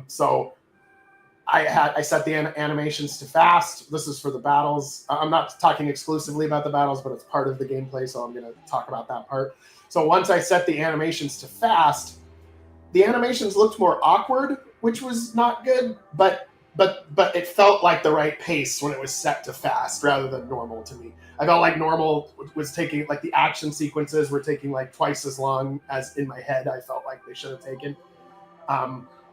So I set the animations to fast. This is for the battles. I'm not talking exclusively about the battles, but it's part of the gameplay, so I'm going to talk about that part. So once I set the animations to fast, the animations looked more awkward, which was not good, but it felt like the right pace when it was set to fast rather than normal to me. I felt like normal was taking, the action sequences were taking twice as long as in my head I felt like they should have taken.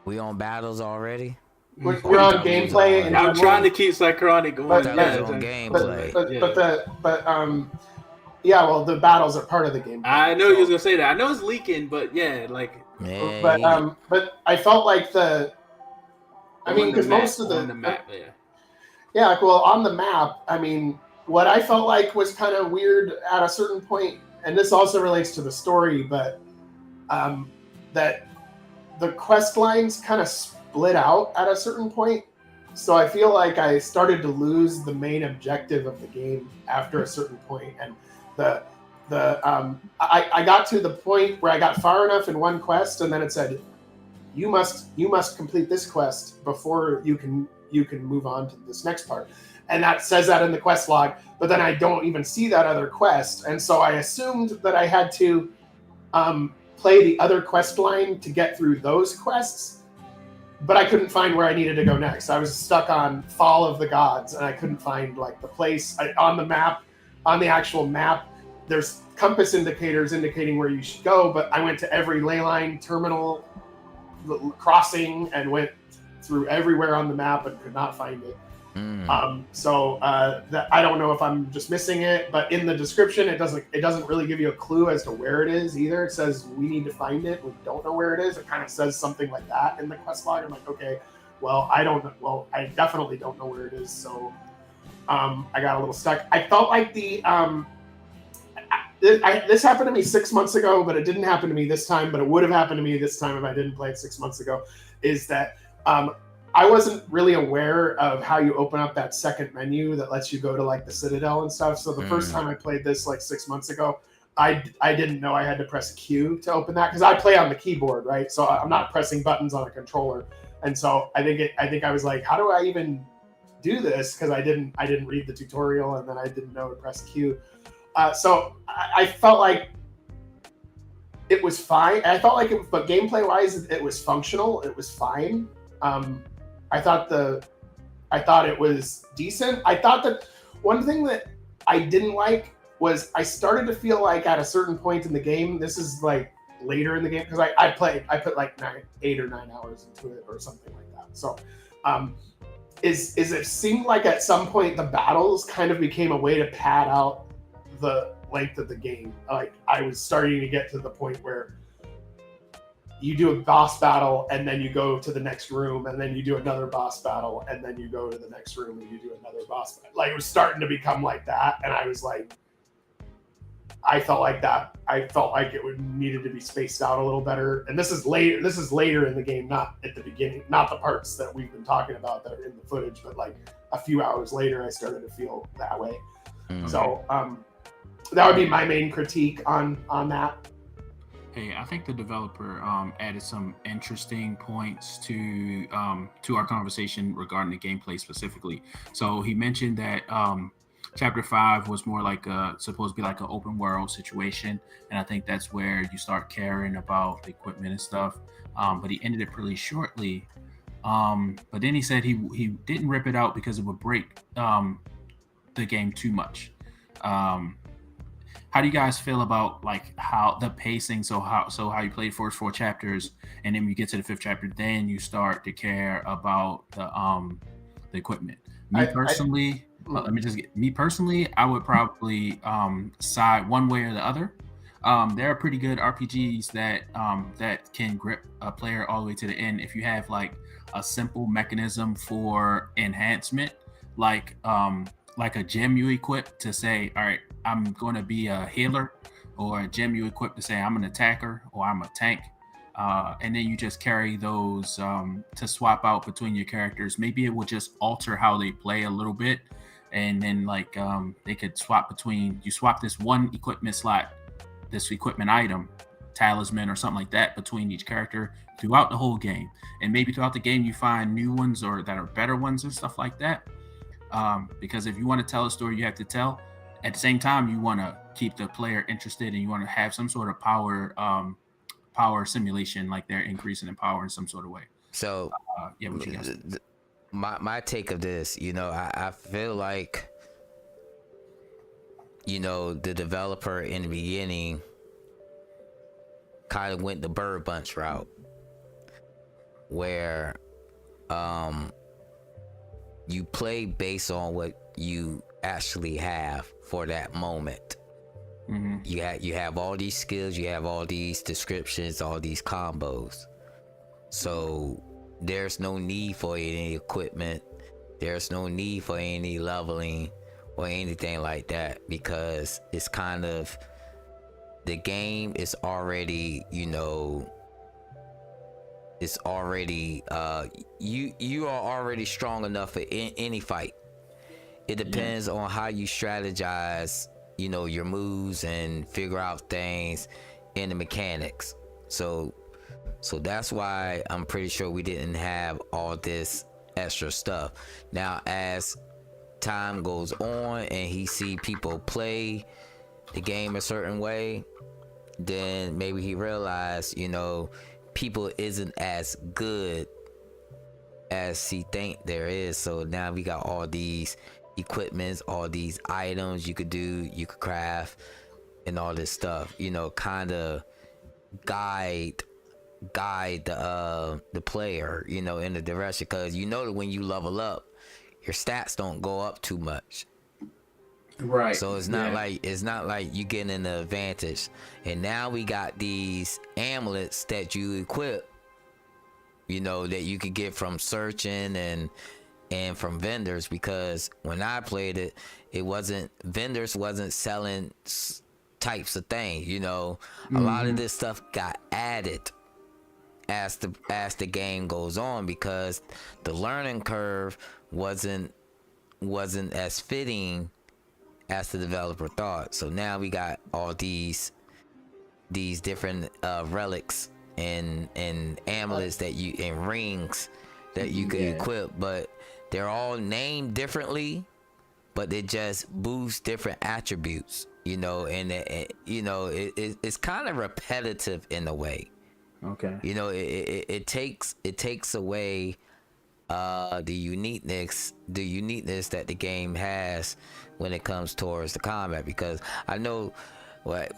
We on battles already? We're on gameplay. And I'm trying to keep Synchronic going. But gameplay. Well, the battles are part of the game. I know you was gonna say that. I know it's leaking, but But I felt like I mean, because most of on the map, yeah, well, on the map, I mean, what I felt like was kind of weird at a certain point, and this also relates to the story, but that the quest lines kind of split out at a certain point. So I feel like I started to lose the main objective of the game after a certain point, and I got to the point where I got far enough in one quest, and then it said, you must complete this quest before you can move on to this next part. And that says that in the quest log, but then I don't even see that other quest. And so I assumed that I had to play the other quest line to get through those quests, but I couldn't find where I needed to go next. I was stuck on Fall of the Gods, and I couldn't find like the place on the map, on the actual map. There's compass indicators indicating where you should go, but I went to every Leyline terminal crossing and went through everywhere on the map and could not find it. So that I don't know if I'm just missing it, but in the description it doesn't really give you a clue as to where it is either. It says we need to find it. We don't know where it is. It kind of says something like that in the quest log. I'm like, okay, well I definitely don't know where it is. So I got a little stuck. I felt like this happened to me 6 months ago, but it didn't happen to me this time. But it would have happened to me this time if I didn't play it 6 months ago. Is that I wasn't really aware of how you open up that second menu that lets you go to like the Citadel and stuff. So the first time I played this like 6 months ago, I didn't know I had to press Q to open that, because I play on the keyboard, right? So I'm not pressing buttons on a controller. And so I think I was like, how do I even do this? Because I didn't read the tutorial, and then I didn't know to press Q. So I felt like it was fine. I felt like but gameplay wise, it was functional. It was fine. I thought it was decent. I thought that one thing that I didn't like was I started to feel like at a certain point in the game, this is like later in the game, because I put like 8 or 9 hours into it or something like that. So is it seemed like at some point the battles kind of became a way to pad out the length of the game. Like I was starting to get to the point where you do a boss battle and then you go to the next room, and then you do another boss battle, and then you go to the next room and you do another boss battle. Like it was starting to become like that, and I was like, I felt like it needed to be spaced out a little better. And this is later in the game, not at the beginning, not the parts that we've been talking about that are in the footage, but like a few hours later I started to feel that way. So that would be my main critique on that. Hey, I think the developer added some interesting points to our conversation regarding the gameplay specifically. So he mentioned that Chapter 5 was more like supposed to be like an open world situation, and I think that's where you start caring about the equipment and stuff. But he ended it pretty shortly. But then he said he didn't rip it out because it would break the game too much. How do you guys feel about like how the pacing? So how you play the first 4 chapters, and then you get to the 5th chapter, then you start to care about the equipment. Me personally, I would probably side one way or the other. There are pretty good RPGs that can grip a player all the way to the end if you have like a simple mechanism for enhancement, like a gem you equip to say, all right, I'm going to be a healer, or a gem you equip to say I'm an attacker or I'm a tank. And then you just carry those to swap out between your characters. Maybe it will just alter how they play a little bit. And then like they could swap this one equipment slot, this equipment item, talisman or something like that between each character throughout the whole game. And maybe throughout the game you find new ones or that are better ones and stuff like that. Because if you want to tell a story, you have to tell. At the same time, you want to keep the player interested, and you want to have some sort of power simulation, like they're increasing in power in some sort of way. So what you guys think? My take of this, I feel like, the developer in the beginning kind of went the Bird Bunch route, where you play based on what you actually have for that moment. Mm-hmm. You have all these skills, you have all these descriptions, all these combos. So there's no need for any equipment. There's no need for any leveling or anything like that, because it's kind of, the game is already, you know, it's already you are already strong enough for any fight. It depends on how you strategize, you know, your moves and figure out things in the mechanics. So that's why I'm pretty sure we didn't have all this extra stuff. Now, as time goes on and he see people play the game a certain way, then maybe he realized, you know, people isn't as good as he think there is. So now we got all these equipments, all these items you could craft, and all this stuff, you know, kind of guide the player, you know, in the direction, because you know that when you level up, your stats don't go up too much. Right. So it's not like you getting an advantage. And now we got these amulets that you equip, you know, that you could get from searching and from vendors, because when I played it, vendors wasn't selling types of things, you know. A lot of this stuff got added as the game goes on, because the learning curve wasn't as fitting as the developer thought. So now we got all these different relics and amulets and rings that you could equip, but they're all named differently, but they just boost different attributes, you know. And it's kind of repetitive in a way. Okay. You know, it takes away the uniqueness that the game has when it comes towards the combat, because I know,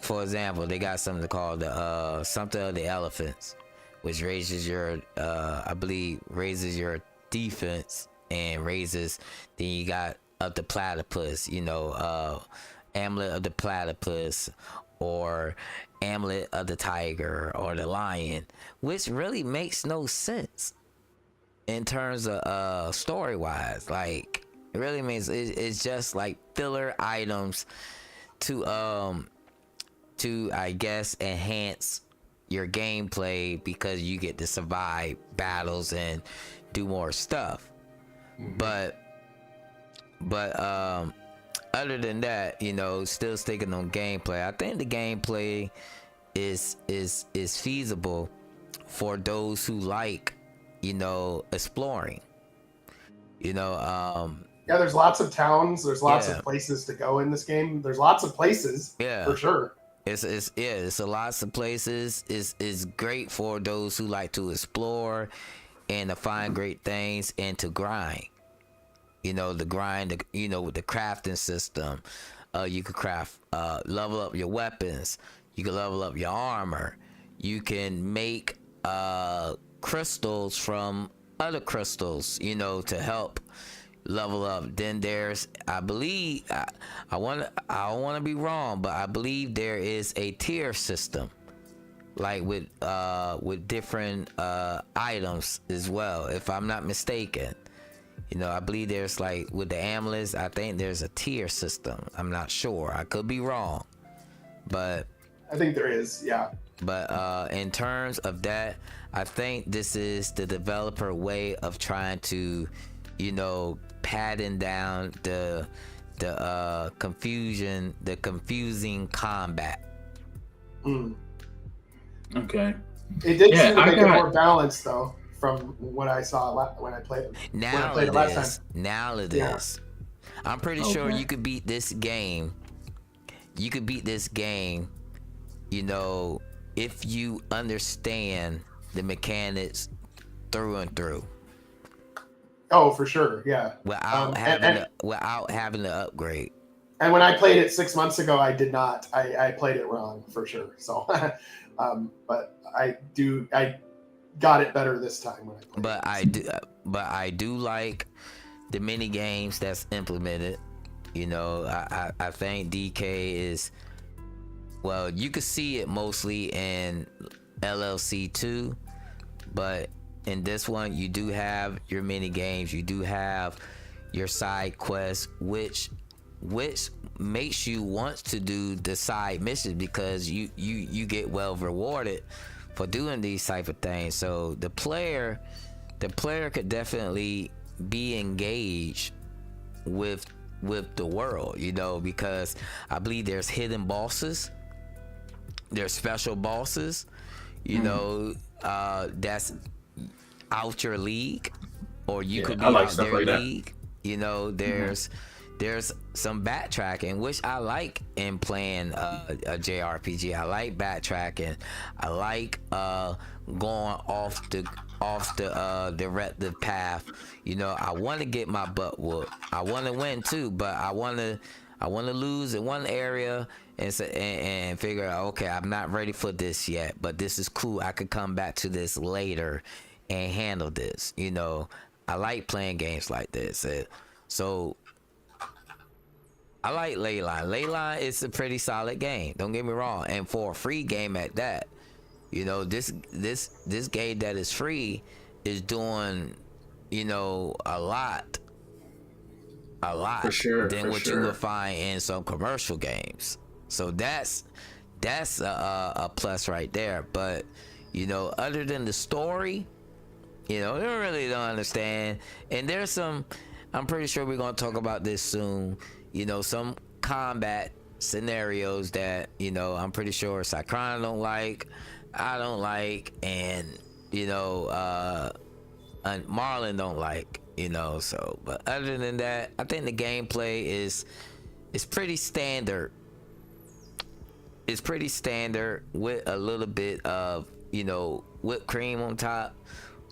for example, they got something called something of the elephants, which raises your defense and raises. Then you got of the platypus, you know, amulet of the platypus, or amulet of the tiger or the lion, which really makes no sense in terms of story wise. Like, it really means it's just like filler items to I guess enhance your gameplay, because you get to survive battles and do more stuff. But other than that, you know, still sticking on gameplay, I think the gameplay is feasible for those who like, you know, exploring, you know. Yeah, there's lots of towns, there's lots of places to go in this game. There's lots of places, for sure. It's a lots of places. It's great for those who like to explore and to find great things and to grind. You know, with the crafting system, you could craft, level up your weapons. You can level up your armor. You can make crystals from other crystals, you know, to help level up. Then there's, I believe, I don't want to be wrong, but I believe there is a tier system, like with different items as well, if I'm not mistaken. You know, I believe there's, like, with the amulets, I think there's a tier system. I'm not sure. I could be wrong, but I think there is, yeah. But in terms of that, I think this is the developer way of trying to, you know, padding down the confusing combat. Okay. It did seem to make it more balanced, though, from what I saw when I played it. Now it is. I'm pretty sure you could beat this game. You could beat this game, you know, if you understand the mechanics through and through. Oh, for sure, yeah. Without having to upgrade. And when I played it 6 months ago, I did not. I played it wrong, for sure. So, but I got it better this time when I played it. But I do like the mini games that's implemented. You know, I think DK is, well, you could see it mostly in LLC 2, but in this one, you do have your mini games, you do have your side quests, which makes you want to do the side missions because you get well rewarded for doing these type of things. So the player could definitely be engaged with the world, you know, because I believe there's hidden bosses, there's special bosses, you know, that's out your league, or you could be out their league. You know, there's some backtracking, which I like in playing a JRPG. I like backtracking. I like going off the directive path. You know, I want to get my butt whooped. I want to win too, but I want to lose in one area and figure out, okay, I'm not ready for this yet, but this is cool. I could come back to this later and handle this. You know, I like playing games like this. So I like Leyline. Leyline is a pretty solid game. Don't get me wrong, and for a free game at that. You know, this game that is free is doing, you know, a lot for sure, than what you would find in some commercial games. So that's a plus right there. But you know, other than the story, you know, I really don't understand. And there's some, I'm pretty sure we're gonna talk about this soon. You know, some combat scenarios that, you know, I'm pretty sure Cyclone don't like, I don't like, and you know, and Marlon don't like, you know. So, but other than that, I think the gameplay is pretty standard. It's pretty standard with a little bit of, you know, whipped cream on top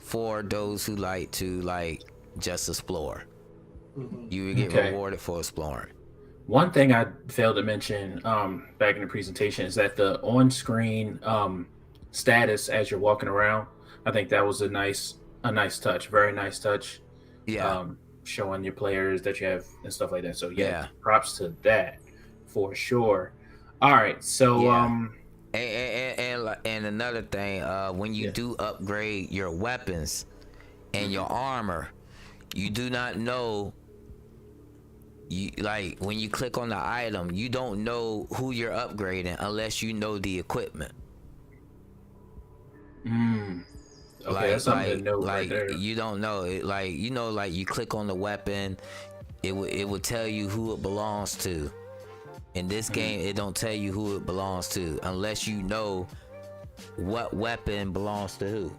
for those who like to just explore. You would get rewarded for exploring. One thing I failed to mention back in the presentation is that the on-screen status as you're walking around, I think that was a nice touch, very nice touch. Yeah. Showing your players that you have and stuff like that. So yeah, props to that for sure. All right, so and another thing, when you do upgrade your weapons and your armor, you do not know. You like when you click on the item, you don't know who you're upgrading unless you know the equipment. Okay, that's something to know right there. You don't know it. Like, you know, like you click on the weapon, it would tell you who it belongs to. In this game, it don't tell you who it belongs to unless you know what weapon belongs to who.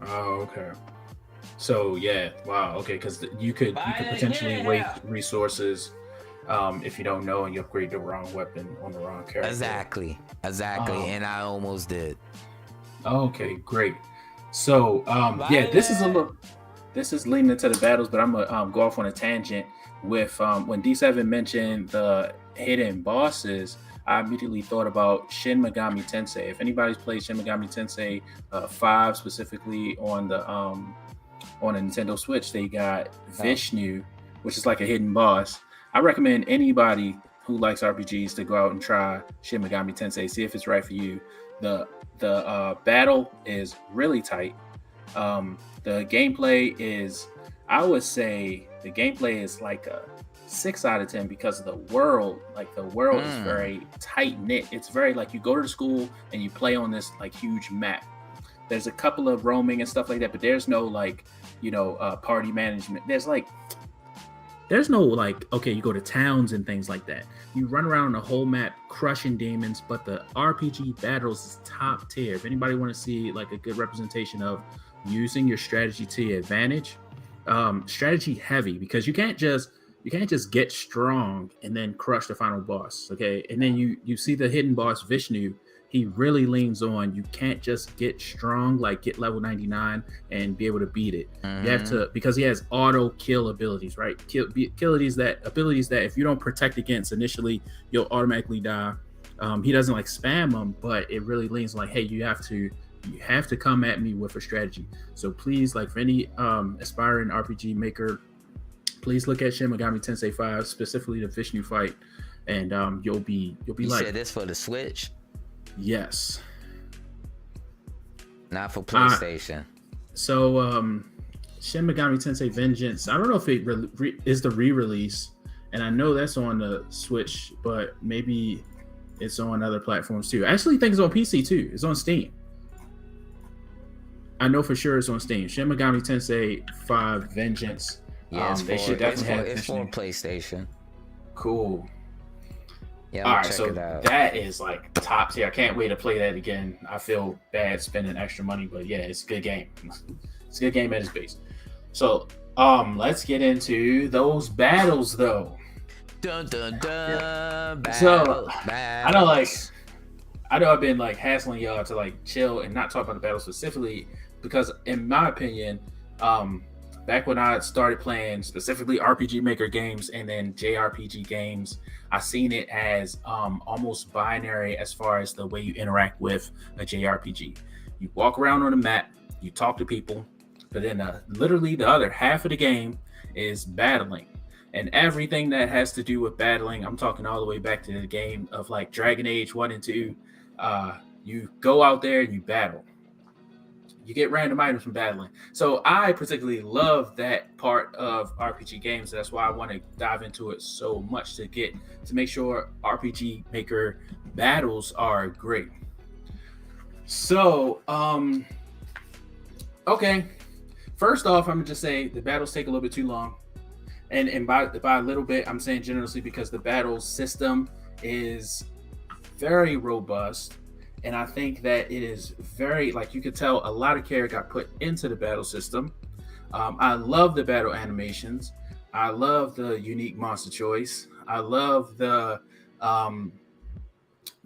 Oh, okay. So yeah, wow, okay, because you could potentially waste resources if you don't know and you upgrade the wrong weapon on the wrong character. Exactly, and I almost did. Okay, great. So this is leading into the battles, but I'm gonna go off on a tangent with when D7 mentioned the hidden bosses. I immediately thought about Shin Megami Tensei. If anybody's played Shin Megami Tensei 5 specifically on the on a Nintendo Switch, they got Vishnu, which is like a hidden boss. I recommend anybody who likes RPGs to go out and try Shin Megami Tensei, see if it's right for you. The battle is really tight. The gameplay is, I would say the gameplay is like a 6 out of 10 because of the world. Like the world is very tight knit. It's very like you go to the school and you play on this like huge map. There's a couple of roaming and stuff like that, but there's no like, you know, party management. There's no like, okay, you go to towns and things like that. You run around the whole map crushing demons, but the RPG battles is top tier. If anybody want to see like a good representation of using your strategy to your advantage, strategy heavy, because you can't just get strong and then crush the final boss. Okay, and then you see the hidden boss Vishnu. He really leans on you can't just get strong, like get level 99 and be able to beat it. You have to, because he has auto kill abilities, right? Abilities that if you don't protect against initially, you'll automatically die. He doesn't like spam them, but it really leans like, hey, you have to come at me with a strategy. So please, like for any aspiring RPG maker, please look at Shin Megami Tensei 5, specifically the Vishnu fight, and you'll be you like. You said this for the Switch? Yes. Not for PlayStation. So Shin Megami Tensei Vengeance. I don't know if it is the re-release, and I know that's on the Switch, but maybe it's on other platforms too. I actually think it's on PC too. It's on Steam. I know for sure it's on Steam. Shin Megami Tensei 5 Vengeance. Yeah, they should definitely have it's for PlayStation. Cool. Yeah, all right, check so it out. that is like top tier. I can't wait to play that again. I feel bad spending extra money, but yeah, it's a good game. It's a good game at its base. So let's get into those battles though. Dun dun dun. Battles, So battles. I know I've been like hassling y'all to like chill and not talk about the battle specifically because in my opinion, back when I started playing specifically RPG Maker games and then JRPG games, I seen it as almost binary as far as the way you interact with a JRPG. You walk around on the map, you talk to people, but then literally the other half of the game is battling. And everything that has to do with battling, I'm talking all the way back to the game of like Dragon Age 1 and 2. You go out there and you battle. You get random items from battling. So I particularly love that part of RPG games. That's why I want to dive into it so much to make sure RPG Maker battles are great. So, okay. First off, I'm gonna just say the battles take a little bit too long. And by a little bit, I'm saying generously because the battle system is very robust. And I think that it is very, like you could tell, a lot of care got put into the battle system. I love the battle animations. I love the unique monster choice. I love the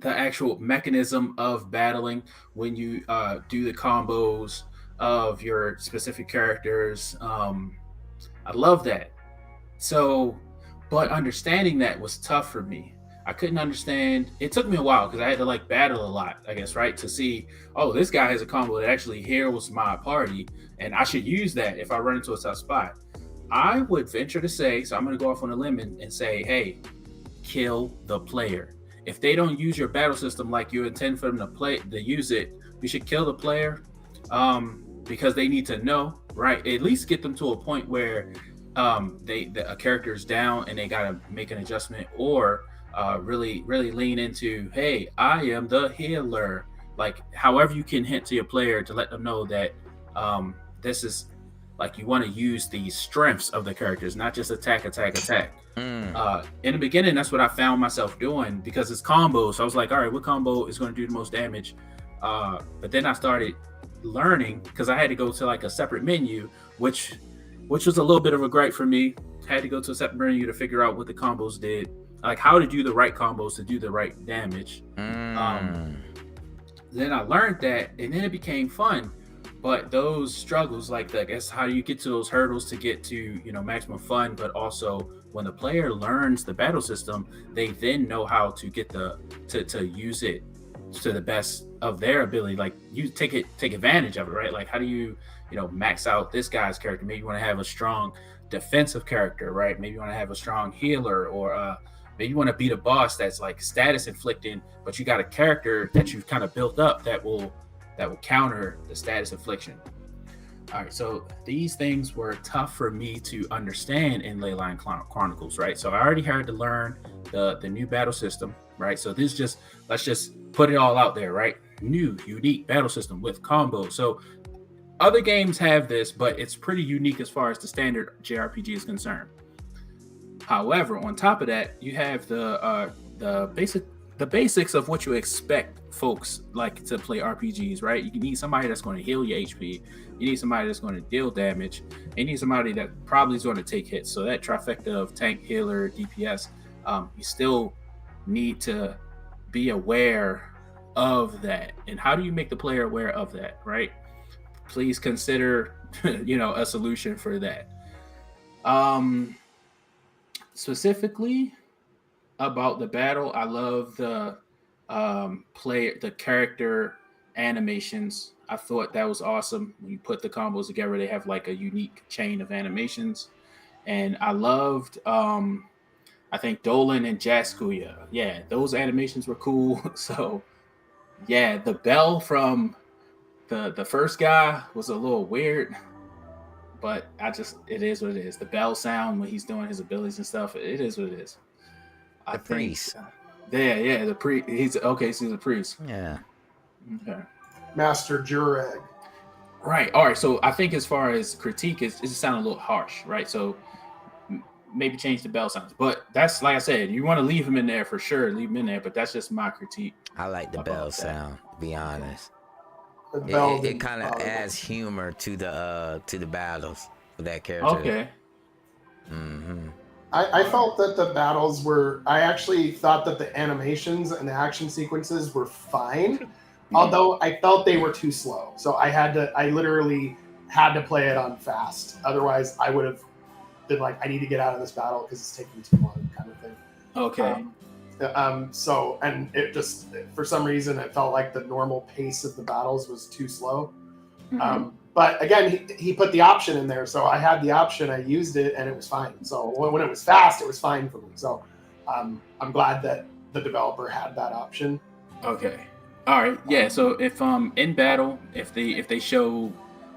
actual mechanism of battling when you do the combos of your specific characters. I love that. So, but understanding that was tough for me. I couldn't understand. It took me a while because I had to like battle a lot, I guess, right? To see, oh, this guy has a combo that actually heals my party, and I should use that if I run into a tough spot. I would venture to say, so I'm going to go off on a limb and say, hey, kill the player. If they don't use your battle system like you intend for them to use it, you should kill the player because they need to know, right? At least get them to a point where a character is down and they got to make an adjustment, or really lean into, hey, I am the healer. Like, however you can hint to your player to let them know that this is like you want to use the strengths of the characters, not just attack. In the beginning, that's what I found myself doing because it's combos. So I was like, all right, what combo is going to do the most damage? But then I started learning because I had to go to like a separate menu, which was a little bit of a gripe for me. Had to go to a separate menu to figure out what the combos did, like how to do the right combos to do the right damage. Then I learned that, and then it became fun. But those struggles, like I guess how do you get to those hurdles to get to maximum fun, but also when the player learns the battle system, they then know how to get to use it to the best of their ability. Like you take advantage of it, right? Like how do you max out this guy's character? Maybe you want to have a strong defensive character, right? Maybe you want to have a strong healer, or maybe you want to beat a boss that's like status inflicting, but you got a character that you've kind of built up that will counter the status infliction. All right, so these things were tough for me to understand in Leyline Chronicles, right? So I already had to learn the new battle system, right? So let's just put it all out there, right? New, unique battle system with combos. So other games have this, but it's pretty unique as far as the standard JRPG is concerned. However, on top of that, you have the basics of what you expect folks like to play RPGs, right? You need somebody that's going to heal your HP. You need somebody that's going to deal damage. You need somebody that probably is going to take hits. So that trifecta of tank, healer, DPS, you still need to be aware of that. And how do you make the player aware of that, right? Please consider, a solution for that. Specifically about the battle, I love the character animations. I thought that was awesome. When you put the combos together, they have like a unique chain of animations. And I loved I think Dolan and Jaskya. Yeah, those animations were cool. So yeah, the bell from the first guy was a little weird, but it is what it is. The bell sound when he's doing his abilities and stuff, it is what it is. The priest. Yeah, the priest. He's okay. So he's a priest. Yeah. Okay. Master Jureg. Right. All right. So I think as far as critique, it just sounded a little harsh, right? So maybe change the bell sounds. But that's like I said, you want to leave him in there for sure. Leave him in there. But that's just my critique. I like the bell sound. To be honest, it kind of adds humor to the battles for that character. Okay. Mm-hmm. I felt that the battles were. I actually thought that the animations and the action sequences were fine. Although I felt they were too slow, so I literally had to play it on fast. Otherwise, I would have been like, I need to get out of this battle because it's taking too long, kind of thing. Okay. So, and it just, for some reason, it felt like the normal pace of the battles was too slow. Mm-hmm. But again, he put the option in there, so I had the option, I used it, and it was fine. So when it was fast, it was fine for me. So I'm glad that the developer had that option. Okay. All right. Yeah. So if in battle, if they show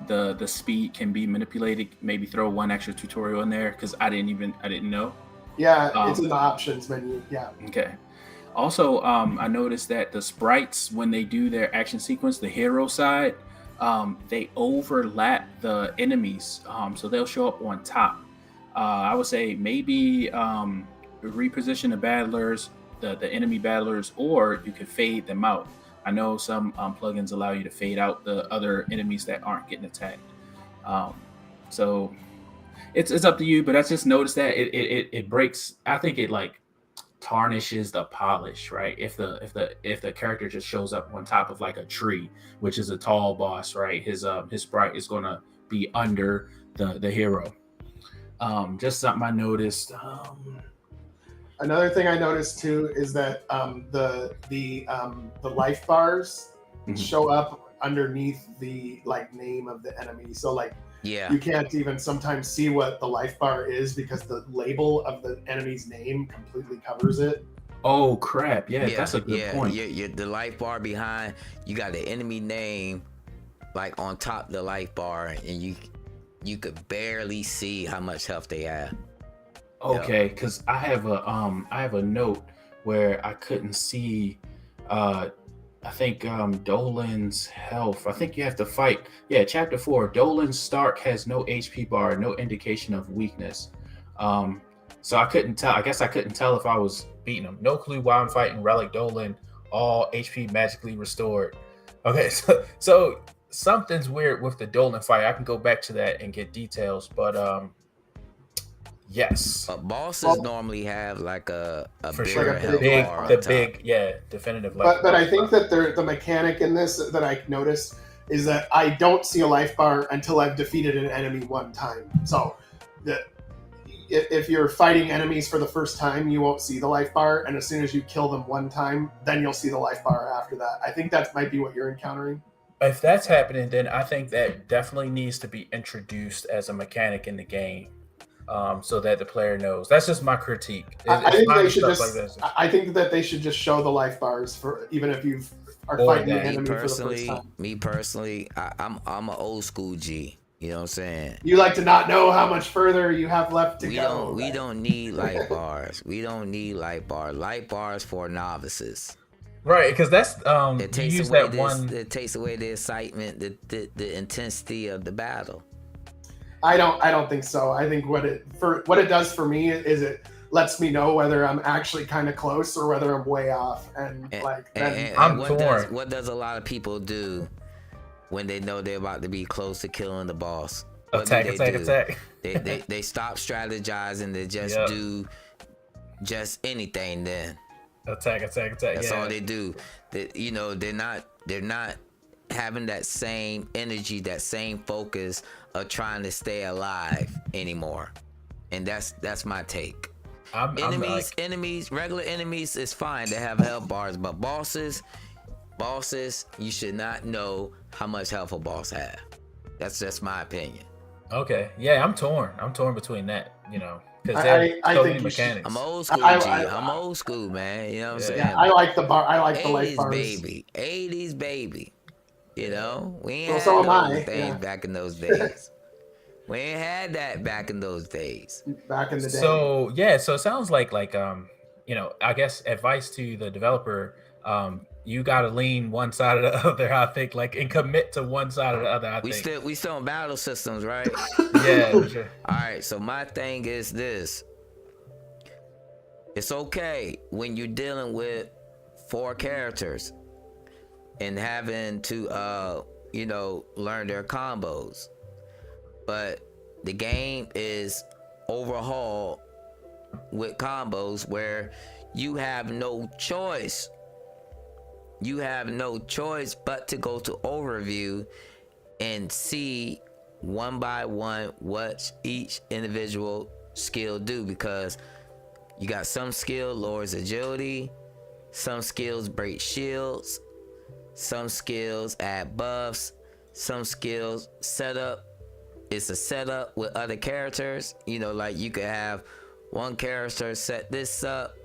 the speed can be manipulated, maybe throw one extra tutorial in there because I didn't know. Yeah, it's in the options menu. Yeah. Okay. Also, I noticed that the sprites when they do their action sequence, the hero side, they overlap the enemies, so they'll show up on top. I would say maybe reposition the battlers, the enemy battlers, or you could fade them out. I know some plugins allow you to fade out the other enemies that aren't getting attacked. So it's up to you, but I just noticed that it breaks. I think it like tarnishes the polish, right? If the character just shows up on top of like a tree, which is a tall boss, right? His sprite is gonna be under the hero. Just something I noticed. Another thing I noticed too is that the life bars show up underneath the like name of the enemy. So like you can't even sometimes see what the life bar is because the label of the enemy's name completely covers it. Oh crap! Yeah, that's a good point. The life bar behind, you got the enemy name like on top of the life bar, and you could barely see how much health they have. Okay, because I have a note where I couldn't see. I think Dolan's health. I think you have to fight. Yeah, chapter 4. Dolan Stark has no HP bar, no indication of weakness. So I couldn't tell. I guess I couldn't tell if I was beating him. No clue why I'm fighting Relic Dolan. All HP magically restored. Okay, so something's weird with the Dolan fight. I can go back to that and get details, but yes. Bosses normally have like a for bigger sure health bar the big definitive life but I think that the mechanic in this that I noticed is that I don't see a life bar until I've defeated an enemy one time. So if you're fighting enemies for the first time, you won't see the life bar, and as soon as you kill them one time, then you'll see the life bar after that. I think that might be what you're encountering. If that's happening, then I think that definitely needs to be introduced as a mechanic in the game. So that the player knows. That's just my critique. I think they should just. I think that they should just show the life bars for even if you are fighting an enemy for the first time. Me personally, I'm an old school G. You know what I'm saying? You like to not know how much further you have left to go. We don't need life bars. We don't need life bars. Life bars for novices. Right, because that's it takes away it takes away the excitement, the intensity of the battle. I don't think so. I think what it does for me is it lets me know whether I'm actually kind of close or whether I'm way off. And I'm torn. What does a lot of people do when they know they're about to be close to killing the boss? Attack. They stop strategizing. They just do just anything then. Attack. That's all they do. They're not having that same energy, that same focus of trying to stay alive anymore. And that's my take. Regular enemies is fine to have health bars, but bosses, you should not know how much health a boss have. That's just my opinion. Okay. Yeah, I'm torn between that, because I think mechanics. I'm old school, I'm old school, man. You know what I'm saying? I like the bar. I like the life bars. 80s baby. You know, we ain't Well, had so am those I, things yeah. back in those days. We ain't had that back in those days. Back in the day. So yeah, so it sounds like I guess advice to the developer, you gotta lean one side or the other, I think, like, and commit to one side or the other, I think. We still in battle systems, right? Yeah, for sure. All right, so my thing is this. It's okay when you're dealing with 4 characters and having to learn their combos. But the game is overhauled with combos where you have no choice. You have no choice but to go to overview and see one by one what each individual skill do, because you got some skill lowers agility, some skills break shields, some skills add buffs, some skills setup. It's a setup with other characters. Like you could have one character set this up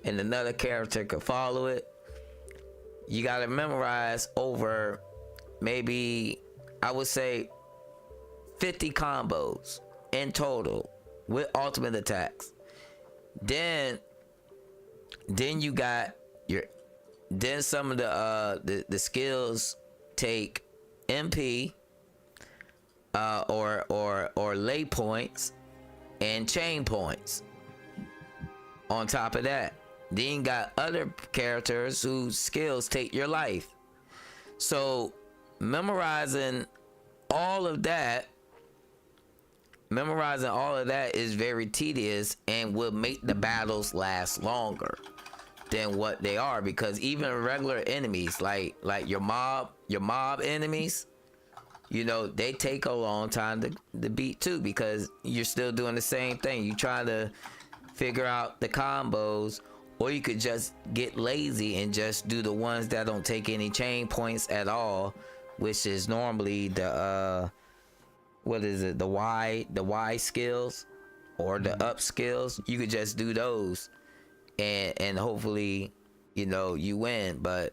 and another character could follow it. You got to memorize over maybe, I would say, 50 combos in total with ultimate attacks. Then you got then some of the skills take MP or lay points and chain points. On top of that, then you got other characters whose skills take your life. So memorizing all of that is very tedious and will make the battles last longer than what they are, because even regular enemies like your mob enemies, they take a long time to beat too, because you're still doing the same thing. You trying to figure out the combos, or you could just get lazy and just do the ones that don't take any chain points at all, which is normally the the Y skills or the up skills. You could just do those and hopefully you win. But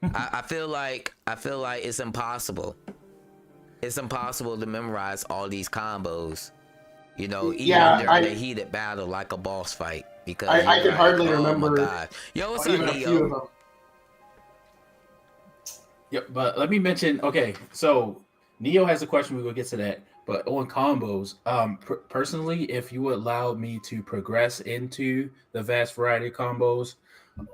I feel like it's impossible. It's impossible to memorize all these combos, even during a heated battle like a boss fight, because I can hardly oh remember. My God. Yo, what's up, even a few of them. Yep, but let me mention. Okay, so Neo has a question. We will get to that. But on combos, personally, if you allow me to progress into the vast variety of combos,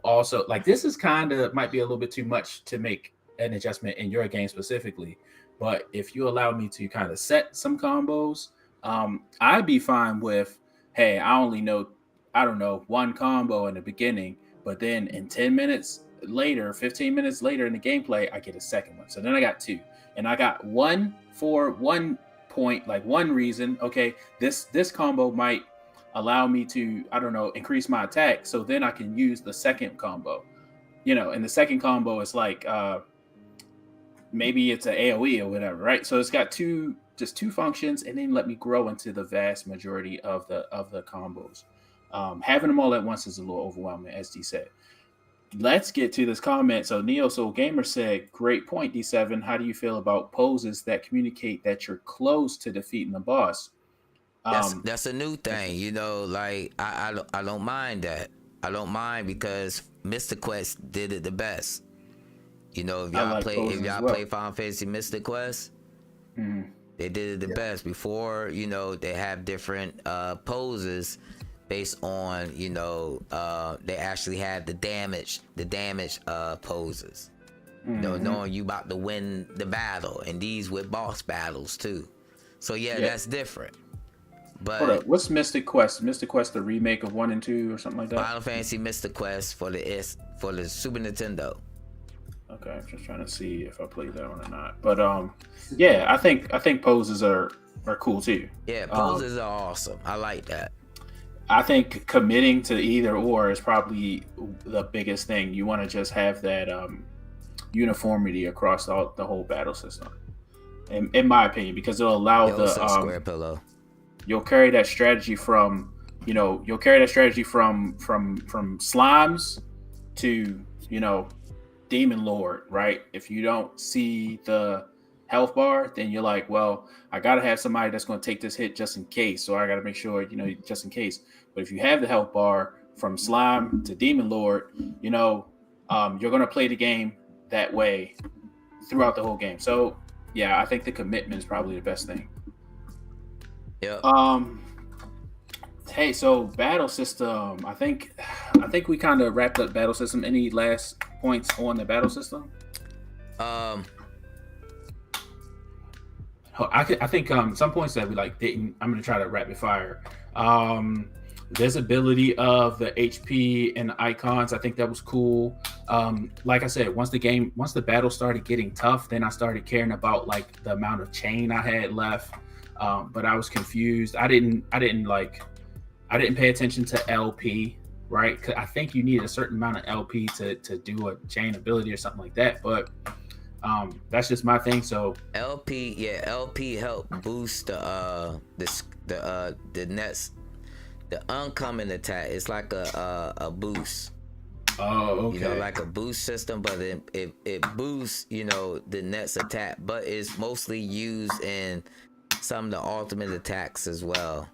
also, like, this is kind of might be a little bit too much to make an adjustment in your game specifically. But if you allow me to kind of set some combos, I'd be fine with, hey, I only know, I don't know, one combo in the beginning, but then in 10 minutes later, 15 minutes later in the gameplay, I get a second one. So then I got 2, and I got one for one point, like one reason. Okay, this combo might allow me to, I don't know, increase my attack, so then I can use the second combo, and the second combo is like maybe it's an AoE or whatever, right? So it's got two functions, and then let me grow into the vast majority of the combos. Having them all at once is a little overwhelming, as D said. Let's get to this comment. So Neo Soul Gamer said, great point, D7. How do you feel about poses that communicate that you're close to defeating the boss? That's a new thing, like I don't mind that. I don't mind, because Mr. Quest did it the best. If y'all play Final Fantasy Mr. Quest, they did it the best. Before, they have different poses based on, they actually had the damage poses. Knowing you about to win the battle, and these with boss battles too. So yeah, that's different. But hold up, what's Mystic Quest? Mystic Quest, the remake of 1 and 2 or something like that? Final Fantasy Mystic Quest for the Super Nintendo. Okay, I'm just trying to see if I played that one or not. But yeah, I think poses are cool too. Yeah, poses are awesome. I like that. I think committing to either or is probably the biggest thing. You want to just have that uniformity across the whole battle system, in my opinion, because it'll allow square pillow. You'll carry that strategy from slimes to Demon Lord, right? If you don't see the health bar, then you're like, well, I gotta have somebody that's going to take this hit just in case. So I got to make sure, just in case. But if you have the health bar from Slime to Demon Lord, you're going to play the game that way throughout the whole game. So yeah, I think the commitment is probably the best thing. Yeah. Hey, so battle system. I think we kind of wrapped up battle system. Any last points on the battle system? I think some points that we didn't. I'm gonna try to rapid fire. Visibility of the HP and the icons. I think that was cool. Like I said, once the battle started getting tough, then I started caring about the amount of chain I had left. But I was confused. I didn't pay attention to LP, right? 'Cause I think you need a certain amount of LP to do a chain ability or something like that. But that's just my thing. So LP help boost the nets, the oncoming attack. It's like a boost. Oh, okay. Like a boost system, but it boosts the net's attack, but it's mostly used in some of the ultimate attacks as well.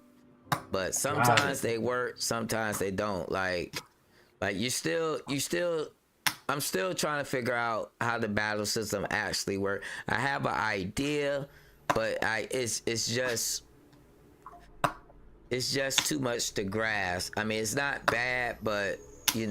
But sometimes they work, sometimes they don't. Like I'm still trying to figure out how the battle system actually works. I have an idea, but it's just too much to grasp. I mean, it's not bad, but you're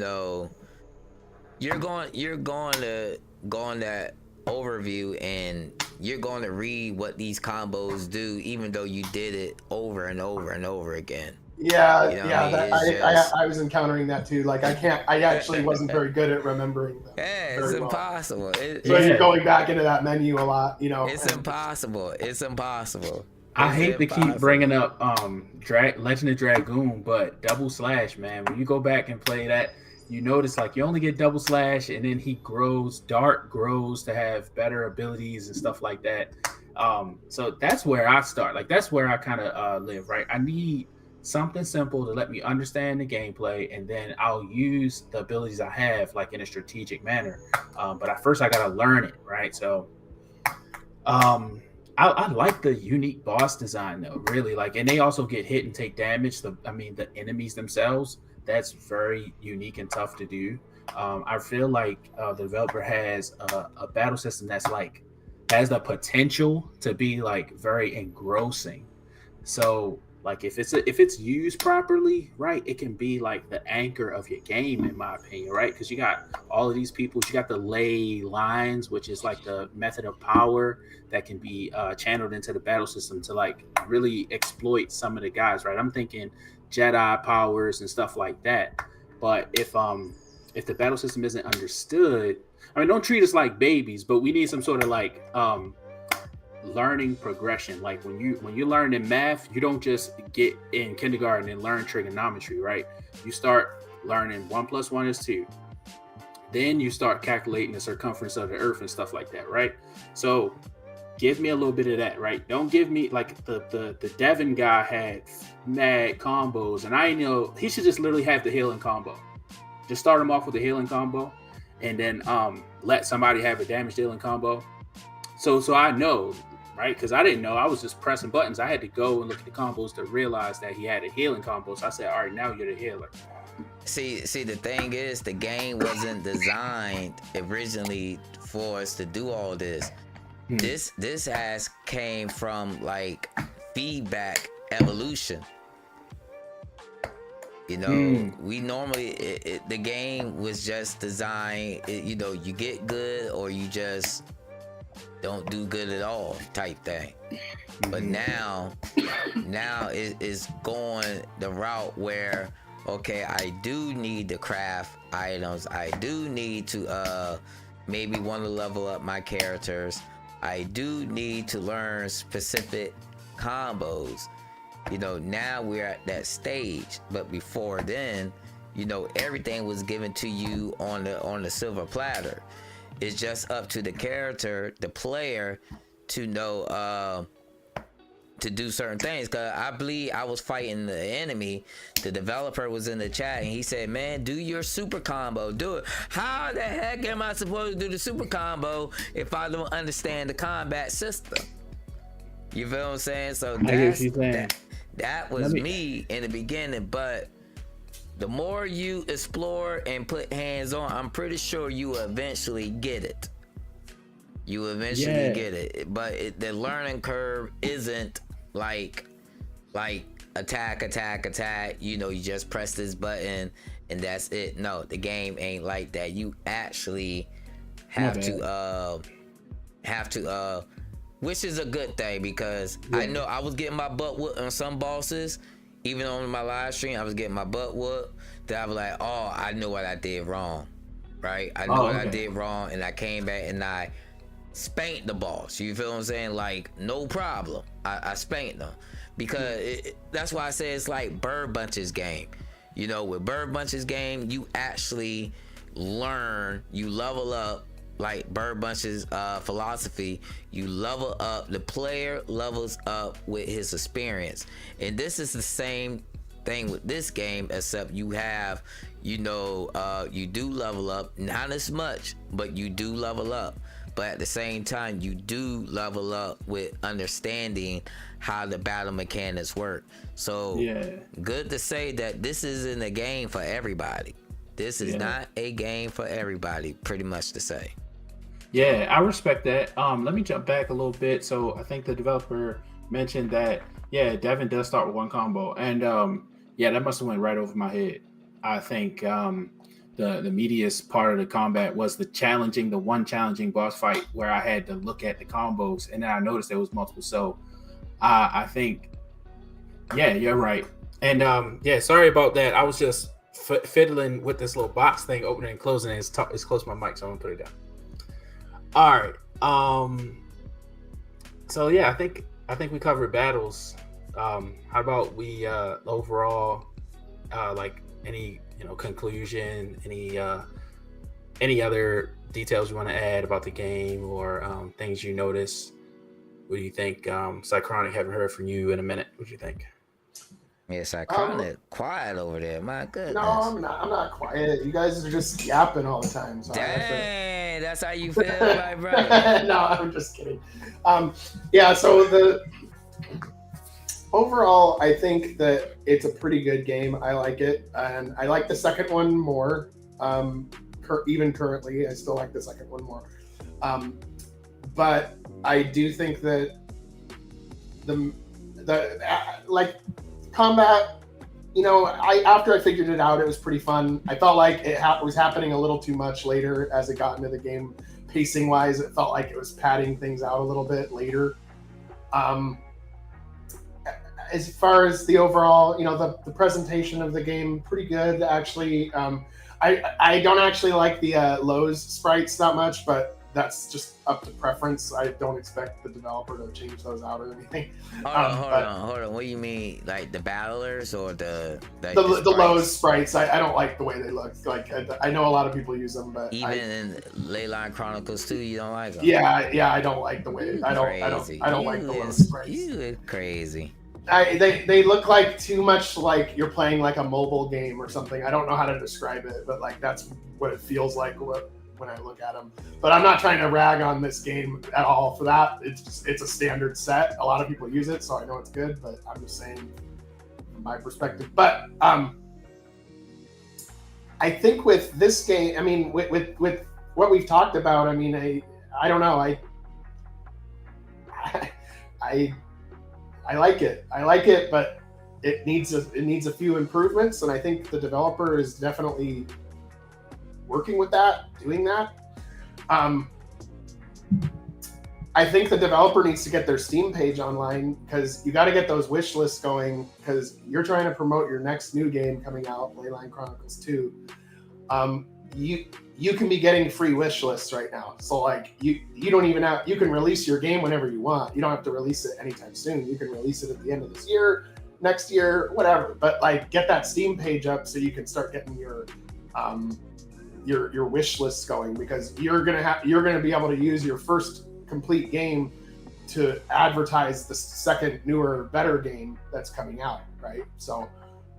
going to go on that overview and you're going to read what these combos do, even though you did it over and over and over again. I was encountering that too. I actually wasn't very good at remembering them. Yeah, it's impossible. You're going back into that menu a lot, It's impossible. I hate to keep bringing up Legend of Dragoon, but double slash, man. When you go back and play that, you notice you only get double slash, and then Dart grows to have better abilities and stuff like that. So that's where I start. That's where I kind of live, right? I need something simple to let me understand the gameplay, and then I'll use the abilities I have in a strategic manner. But at first I gotta learn it, right? So I like the unique boss design though, really. And they also get hit and take damage. The enemies themselves, that's very unique and tough to do. I feel the developer has a battle system that's has the potential to be very engrossing. So if it's used properly, right, it can be the anchor of your game, in my opinion, right? Because you got all of these people. You got the ley lines, which is the method of power that can be channeled into the battle system to really exploit some of the guys, right? I'm thinking Jedi powers and stuff like that. But if the battle system isn't understood, don't treat us like babies, but we need some sort of learning progression. When you learn in math, you don't just get in kindergarten and learn trigonometry, right? You start learning 1 + 1 is 2. Then you start calculating the circumference of the earth and stuff like that, right? So give me a little bit of that, right? Don't give me the Devan guy had mad combos, and I know he should just literally have the healing combo. Just start him off with the healing combo, and then let somebody have a damage dealing combo. So I know, right? Because I didn't know. I was just pressing buttons. I had to go and look at the combos to realize that he had a healing combo. So I said, all right, now you're the healer. See, the thing is, the game wasn't designed originally for us to do all this. This has came from feedback evolution. We normally the game was just designed. You get good or you just don't do good at all type thing. But now it is going the route where, okay, I do need to craft items. I do need to maybe want to level up my characters. I do need to learn specific combos. Now we're at that stage. But before then, everything was given to you on the silver platter. It's just up to the character, the player, to know to do certain things. Cause I believe I was fighting the enemy. The developer was in the chat and he said, man, do your super combo, do it. How the heck am I supposed to do the super combo if I don't understand the combat system? You feel what I'm saying? So that was me in the beginning, but the more you explore and put hands on, I'm pretty sure you will eventually get it. You will eventually get it, but the learning curve isn't like attack. You know, you just press this button and that's it. No, the game ain't like that. You actually have to which is a good thing, because I know I was getting my butt whooped on some bosses. Even on my live stream, I was getting my butt whooped. That I was like, oh, I know what I did wrong, right? I know what I did wrong, and I came back and I spanked the boss. You feel what I'm saying? Like, no problem. I spanked them, because that's why I say it's like Bird Bunch's game. You know, with Bird Bunch's game, you actually learn, you level up. Like Bird Bunch's philosophy, you level up, the player levels up with his experience. And this is the same thing with this game, except you have, you know, you do level up, not as much, but you do level up. But at the same time, you do level up with understanding how the battle mechanics work. So good to say that this isn't a game for everybody. This is not a game for everybody, pretty much to say. Yeah, I respect that. Let me jump back a little bit. So I think the developer mentioned that, Devan does start with one combo. And that must have went right over my head. I think the meatiest part of the combat was the one challenging boss fight where I had to look at the combos, and then I noticed there was multiple. So I think, you're right. And sorry about that. I was just fiddling with this little box thing, opening and closing it. It's close to my mic, so I'm gonna put it down. All right. So I think we covered battles. How about we overall, like any conclusion, any other details you want to add about the game, or things you notice? What do you think? Cychronic, haven't heard from you in a minute. What do you think? Yeah, Cychronic, quiet over there. My goodness. No, I'm not quiet. You guys are just yapping all the time. So dang, that's how you feel, my brother. No, I'm just kidding. So the overall, I think that it's a pretty good game. I like it, and I like the second one more. Even currently, I still like the second one more. But I do think that the combat, after I figured it out, it was pretty fun. I felt like it was happening a little too much later as it got into the game. Pacing wise, it felt like it was padding things out a little bit later. As far as the overall, the presentation of the game, pretty good actually. I don't actually like the Lowe's sprites that much, but that's just up to preference. I don't expect the developer to change those out or anything. Hold on. What do you mean, like the battlers or the Lowe's sprites? I don't like the way they look. Like I know a lot of people use them, but even in Leyline Chronicles too, you don't like them. Yeah, I don't like the way. I don't like the Lowe's sprites. You look crazy. They look like too much like you're playing like a mobile game or something. I don't know how to describe it, but like that's what it feels like when I look at them. But I'm not trying to rag on this game at all for that. It's a standard set. A lot of people use it, so I know it's good, but I'm just saying from my perspective. But I think with this game, I mean, with what we've talked about, I mean, I don't know. I like it. I like it, but it needs a few improvements, and I think the developer is definitely working with that, doing that. I think the developer needs to get their Steam page online, because you got to get those wish lists going, because you're trying to promote your next new game coming out, Leyline Chronicles 2. You can be getting free wish lists right now. So like you don't even have, you can release your game whenever you want. You don't have to release it anytime soon. You can release it at the end of this year, next year, whatever. But like get that Steam page up so you can start getting your wish lists going, because you're gonna be able to use your first complete game to advertise the second, newer, better game that's coming out, right? So,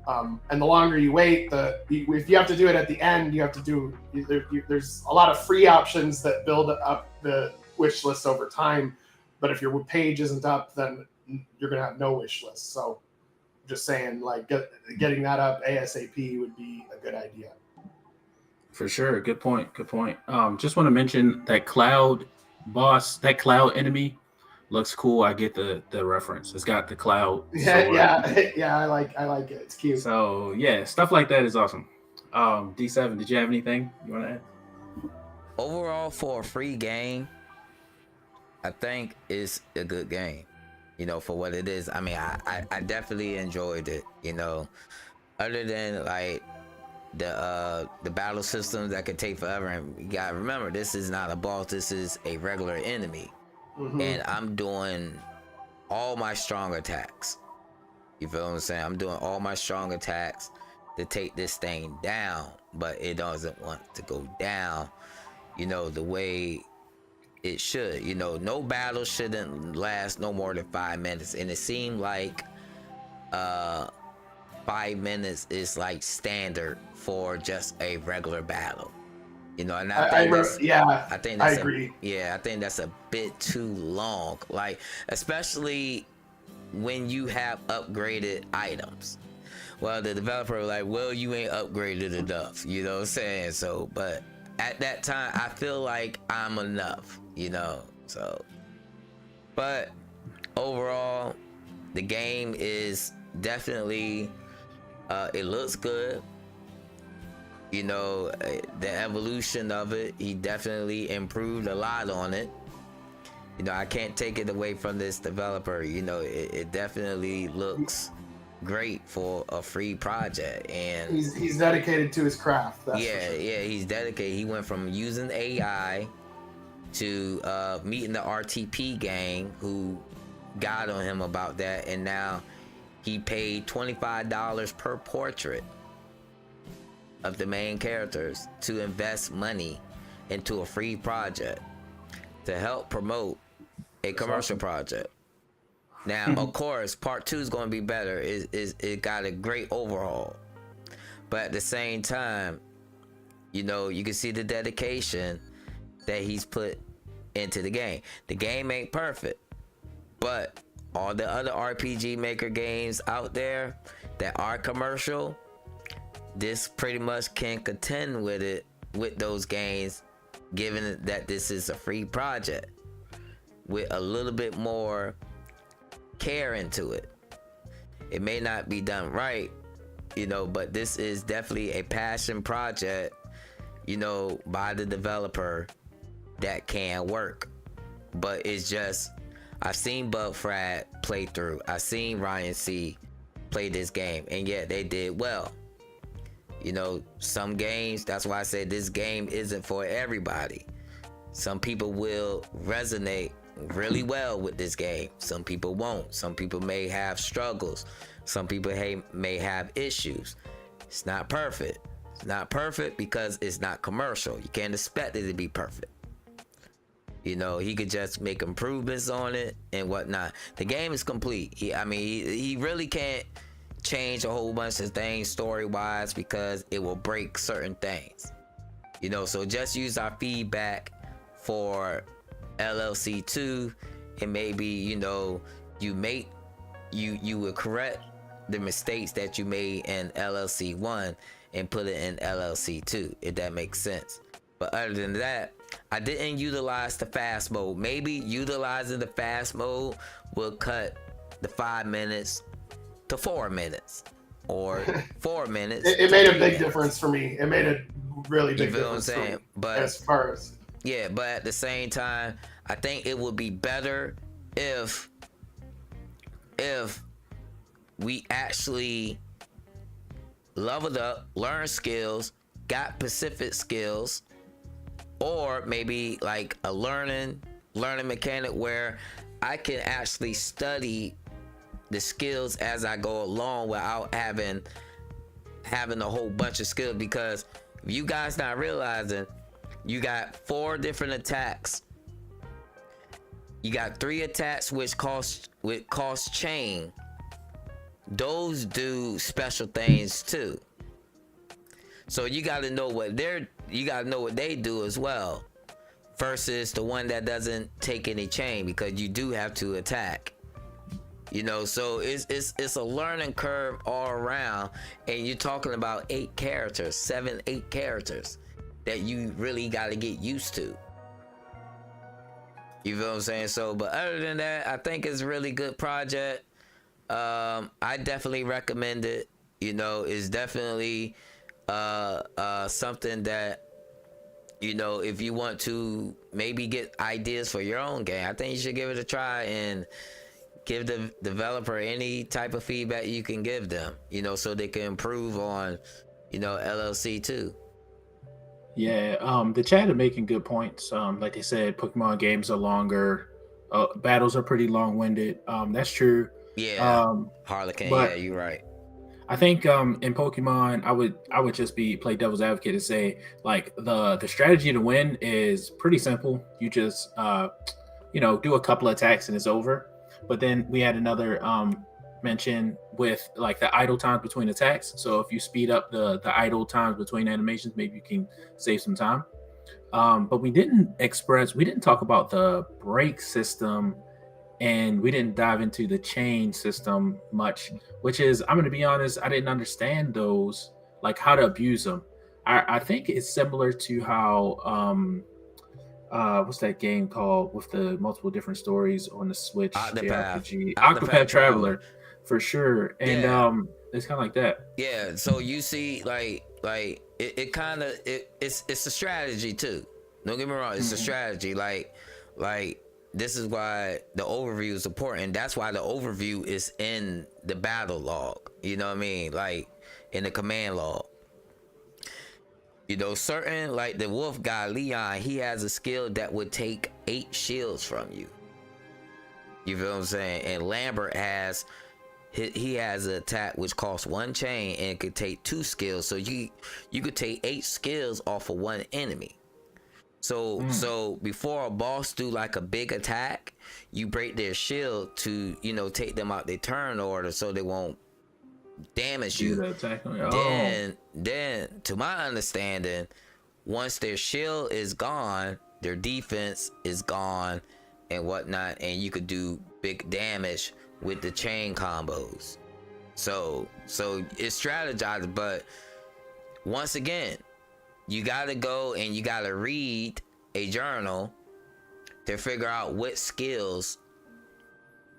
and the longer you wait, if you have to do it at the end, you have to do. There's a lot of free options that build up the wish list over time, but if your page isn't up, then you're gonna have no wish list. So, just saying, like getting that up ASAP would be a good idea. For sure, good point. Good point. Just want to mention that cloud boss, that cloud enemy, looks cool. I get the reference. It's got the cloud. Yeah, yeah. I like it. It's cute. So yeah, stuff like that is awesome. D7, did you have anything you want to add? Overall, for a free game, I think it's a good game. You know, for what it is. I mean, I definitely enjoyed it. You know, other than like the battle systems that could take forever, and you gotta remember, this is not a boss. This is a regular enemy. And I'm doing all my strong attacks. You feel what I'm saying? I'm doing all my strong attacks to take this thing down, but it doesn't want to go down, you know, the way it should. You know, no battle shouldn't last no more than 5 minutes. And it seemed like 5 minutes is like standard for just a regular battle. You know, and I agree. I think that's a bit too long. Like, especially when you have upgraded items. Well, the developer was like, well, you ain't upgraded enough. You know what I'm saying? So, but at that time, I feel like I'm enough. You know, so. But overall, the game is definitely, it looks good. You know, the evolution of it, he definitely improved a lot on it. You know, I can't take it away from this developer. You know, it definitely looks great for a free project, and he's dedicated to his craft. That's yeah, for sure. yeah, he's dedicated. He went from using AI to meeting the RTP gang who got on him about that, and now he paid $25 per portrait of the main characters to invest money into a free project to help promote a commercial project. Now, of course, part 2 is going to be better. It got a great overhaul, but at the same time, you know, you can see the dedication that he's put into the game. The game ain't perfect, but all the other RPG Maker games out there that are commercial, this pretty much can contend with it, with those games, given that this is a free project with a little bit more care into it. It may not be done right, you know, but this is definitely a passion project, you know, by the developer that can work. But it's just, I've seen Bugfrad play through, I've seen Ryan C play this game, and yeah, they did well. You know, some games, that's why I said this game isn't for everybody. Some people will resonate really well with this game. Some people won't. Some people may have struggles. Some people may have issues. It's not perfect. It's not perfect because it's not commercial. You can't expect it to be perfect. You know, he could just make improvements on it and whatnot. The game is complete. He really can't change a whole bunch of things story-wise because it will break certain things. You know, so just use our feedback for LLC 2, and maybe, you know, you will correct the mistakes that you made in LLC 1 and put it in LLC 2, if that makes sense. But other than that, I didn't utilize the fast mode. Maybe utilizing the fast mode will cut the 5 minutes to 4 minutes, or 4 minutes. It made a big difference for me. It made a really big difference. You feel what I'm saying? But as far as, yeah, but at the same time, I think it would be better if we actually leveled up, learned skills, got specific skills, or maybe like a learning mechanic where I can actually study the skills as I go along without having a whole bunch of skills. Because if you guys not realizing, you got 4 different attacks. You got 3 attacks which cost chain. Those do special things too. So you got to know what they do as well. Versus the one that doesn't take any chain, because you do have to attack. You know, so it's a learning curve all around, and you're talking about 8 characters, 8 characters that you really got to get used to. You feel what I'm saying? So, but other than that, I think it's a really good project. I definitely recommend it. You know, it's definitely something that, you know, if you want to maybe get ideas for your own game, I think you should give it a try and give the developer any type of feedback you can give them, you know, so they can improve on, you know, LLC too. Yeah, the chat are making good points. Like they said, Pokemon games are longer. Battles are pretty long-winded. That's true. Yeah, Harlequin. Yeah, you're right. I think in Pokemon, I would just play devil's advocate and say, like, the strategy to win is pretty simple. You just you know, do a couple of attacks and it's over. But then we had another mention with like the idle times between attacks. So if you speed up the idle times between animations, maybe you can save some time. But we didn't talk about the break system, and we didn't dive into the chain system much, which is, I'm going to be honest, I didn't understand those, like how to abuse them. I think it's similar to how what's that game called with the multiple different stories on the Switch? JRPG. Octopath Traveler, for sure. And it's kind of like that. Yeah, so you see, like it kind of it's a strategy too. Don't get me wrong, it's a strategy. Like this is why the overview is important. That's why the overview is in the battle log. You know what I mean? Like in the command log. You know, certain, like the wolf guy, Leon, he has a skill that would take 8 shields from you. You feel what I'm saying? And Lambert has, he has an attack which costs 1 chain and it could take 2 skills. So you could take 8 skills off of 1 enemy. So before a boss do like a big attack, you break their shield to, you know, take them out their turn order so they won't damage you. Then to my understanding, once their shield is gone, their defense is gone and whatnot, and you could do big damage with the chain combos. So it's strategized, but once again, you gotta go and you gotta read a journal to figure out what skills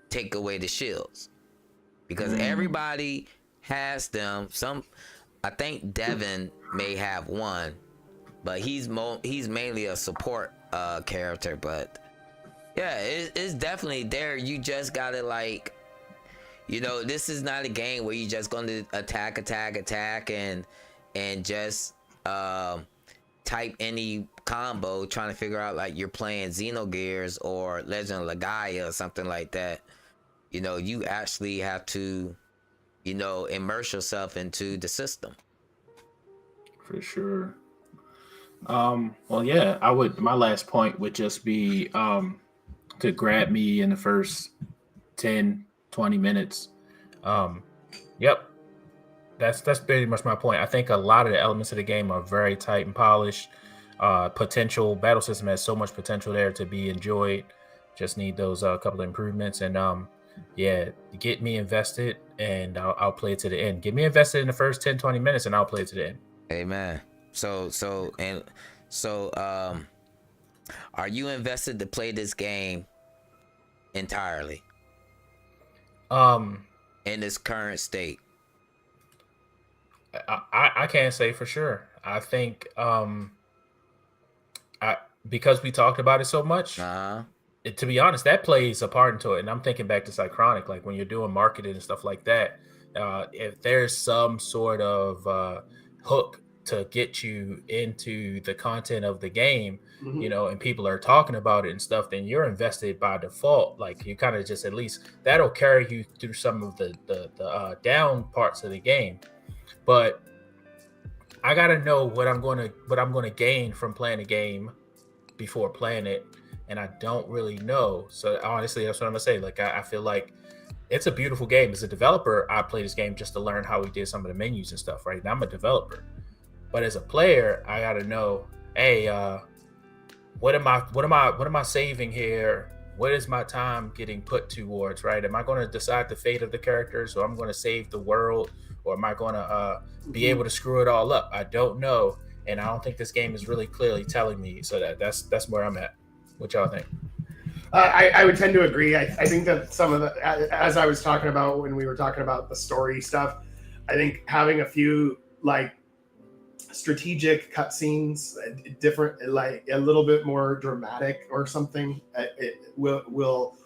take away the shields, because everybody has them. I think Devan may have one, but he's mainly a support character. But yeah, it's definitely there. You just gotta, like, you know, this is not a game where you just gonna attack and just type any combo trying to figure out like you're playing Xenogears or Legend of Legaia or something like that. You know, you actually have to, you know, immerse yourself into the system. For sure. Well, yeah, my last point would just be to grab me in the first 10, 20 minutes. Yep. That's pretty much my point. I think a lot of the elements of the game are very tight and polished. Potential battle system has so much potential there to be enjoyed. Just need those couple of improvements, and yeah, get me invested, and I'll play it to the end. Get me invested in the first 10, 20 minutes, and I'll play it to the end. Amen. So are you invested to play this game entirely? In its current state? I can't say for sure. I think because we talked about it so much, to be honest, that plays a part into it. And I'm thinking back to Psychronic, like when you're doing marketing and stuff like that, if there's some sort of hook to get you into the content of the game, you know, and people are talking about it and stuff, then you're invested by default. Like you kind of just, at least that'll carry you through some of the down parts of the game. But I gotta know what I'm gonna gain from playing a game before playing it, and I don't really know. So honestly, that's what I'm gonna say. Like I feel like it's a beautiful game. As a developer, I play this game just to learn how we did some of the menus and stuff, right? Now I'm a developer. But as a player, I gotta know, hey, what am I saving here? What is my time getting put towards, right? Am I going to decide the fate of the characters, or I'm going to save the world, or am I going to be able to screw it all up? I don't know, and I don't think this game is really clearly telling me. So that's where I'm at. What y'all think? I would tend to agree. I think that some of the, as I was talking about when we were talking about the story stuff, I think having a few like strategic cutscenes, different, like a little bit more dramatic or something, it will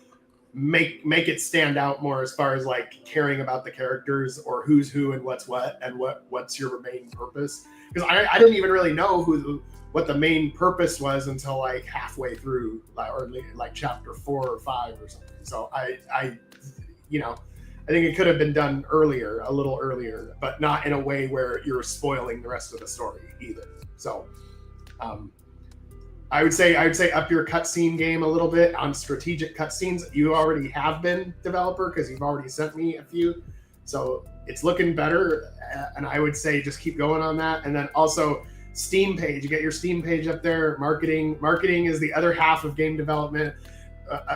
make it stand out more as far as like caring about the characters or who's who and what's what and what's your main purpose. Because I didn't even really know what the main purpose was until like halfway through, or like chapter 4 or 5 or something. So I think it could have been done earlier, a little earlier, but not in a way where you're spoiling the rest of the story either. So I would say up your cutscene game a little bit on strategic cutscenes. You already have been, developer, because you've already sent me a few. So it's looking better, and I would say just keep going on that. And then also Steam page, you get your Steam page up there. Marketing is the other half of game development.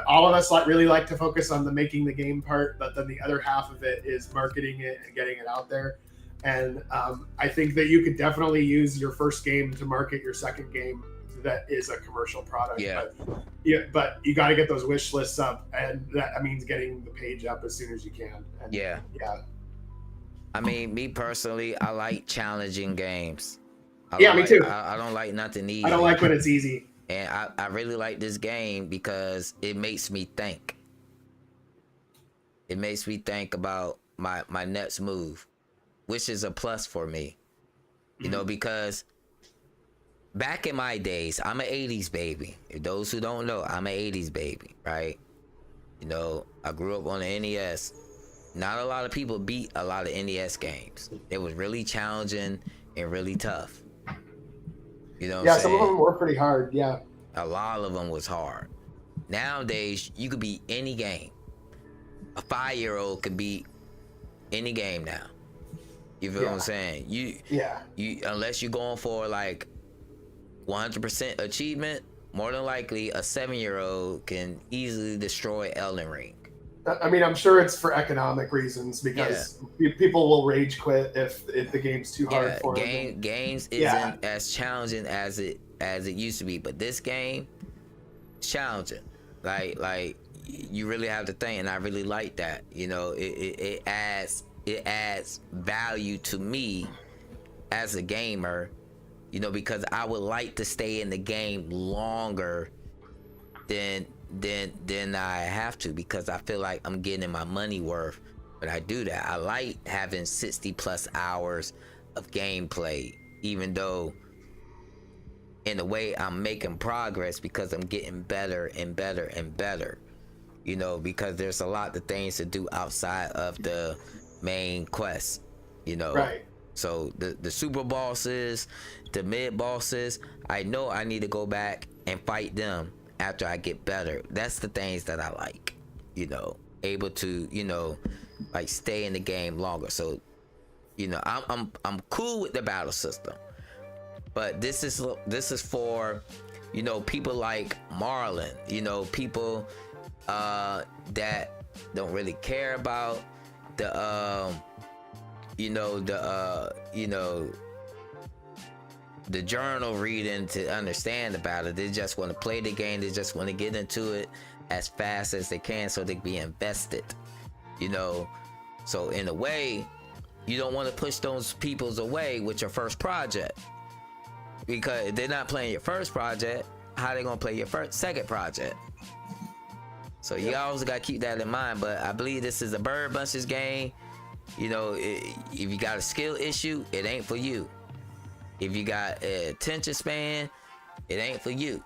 All of us really like to focus on the making the game part, but then the other half of it is marketing it and getting it out there. And I think that you could definitely use your first game to market your second game that is a commercial product. But you got to get those wish lists up, and that means getting the page up as soon as you can. And yeah. I mean, me personally, I like challenging games. Me too. I don't like nothing easy. I don't like when it's easy. And I really like this game because it makes me think. It makes me think about my next move, which is a plus for me. You know, because back in my days, I'm an 80s baby. If those who don't know, I'm an 80s baby, right? You know, I grew up on the NES. Not a lot of people beat a lot of NES games. It was really challenging and really tough. You know what I'm saying? Some of them were pretty hard, yeah. A lot of them was hard. Nowadays, you could beat any game. A 5-year-old could beat any game now. You feel what I'm saying? You unless you're going for like 100% achievement, more than likely a 7-year-old can easily destroy Elden Ring. I mean, I'm sure it's for economic reasons, because people will rage quit if the game's too hard for them. Games isn't as challenging as it used to be, but this game is challenging. Like you really have to think, and I really like that. You know, it adds value to me as a gamer. You know, because I would like to stay in the game longer than I have to, because I feel like I'm getting my money worth. But I do that. I like having 60 plus hours of gameplay, even though in a way I'm making progress, because I'm getting better and better and better. You know, because there's a lot of things to do outside of the main quest, you know. Right. So the super bosses, the mid bosses, I know I need to go back and fight them after I get better. That's the things that I like, you know, able to, you know, like stay in the game longer. So, you know, I'm cool with the battle system, but this is for, you know, people like Marlon, you know, people that don't really care about the the journal reading to understand about it. They just want to play the game. They just want to get into it as fast as they can so they can be invested, you know. So in a way, you don't want to push those peoples away with your first project, because if they're not playing your first project, how they gonna play your second project? So you always got to keep that in mind. But I believe this is a Bird Bunches game. You know, if you got a skill issue, it ain't for you. If you got an attention span, it ain't for you.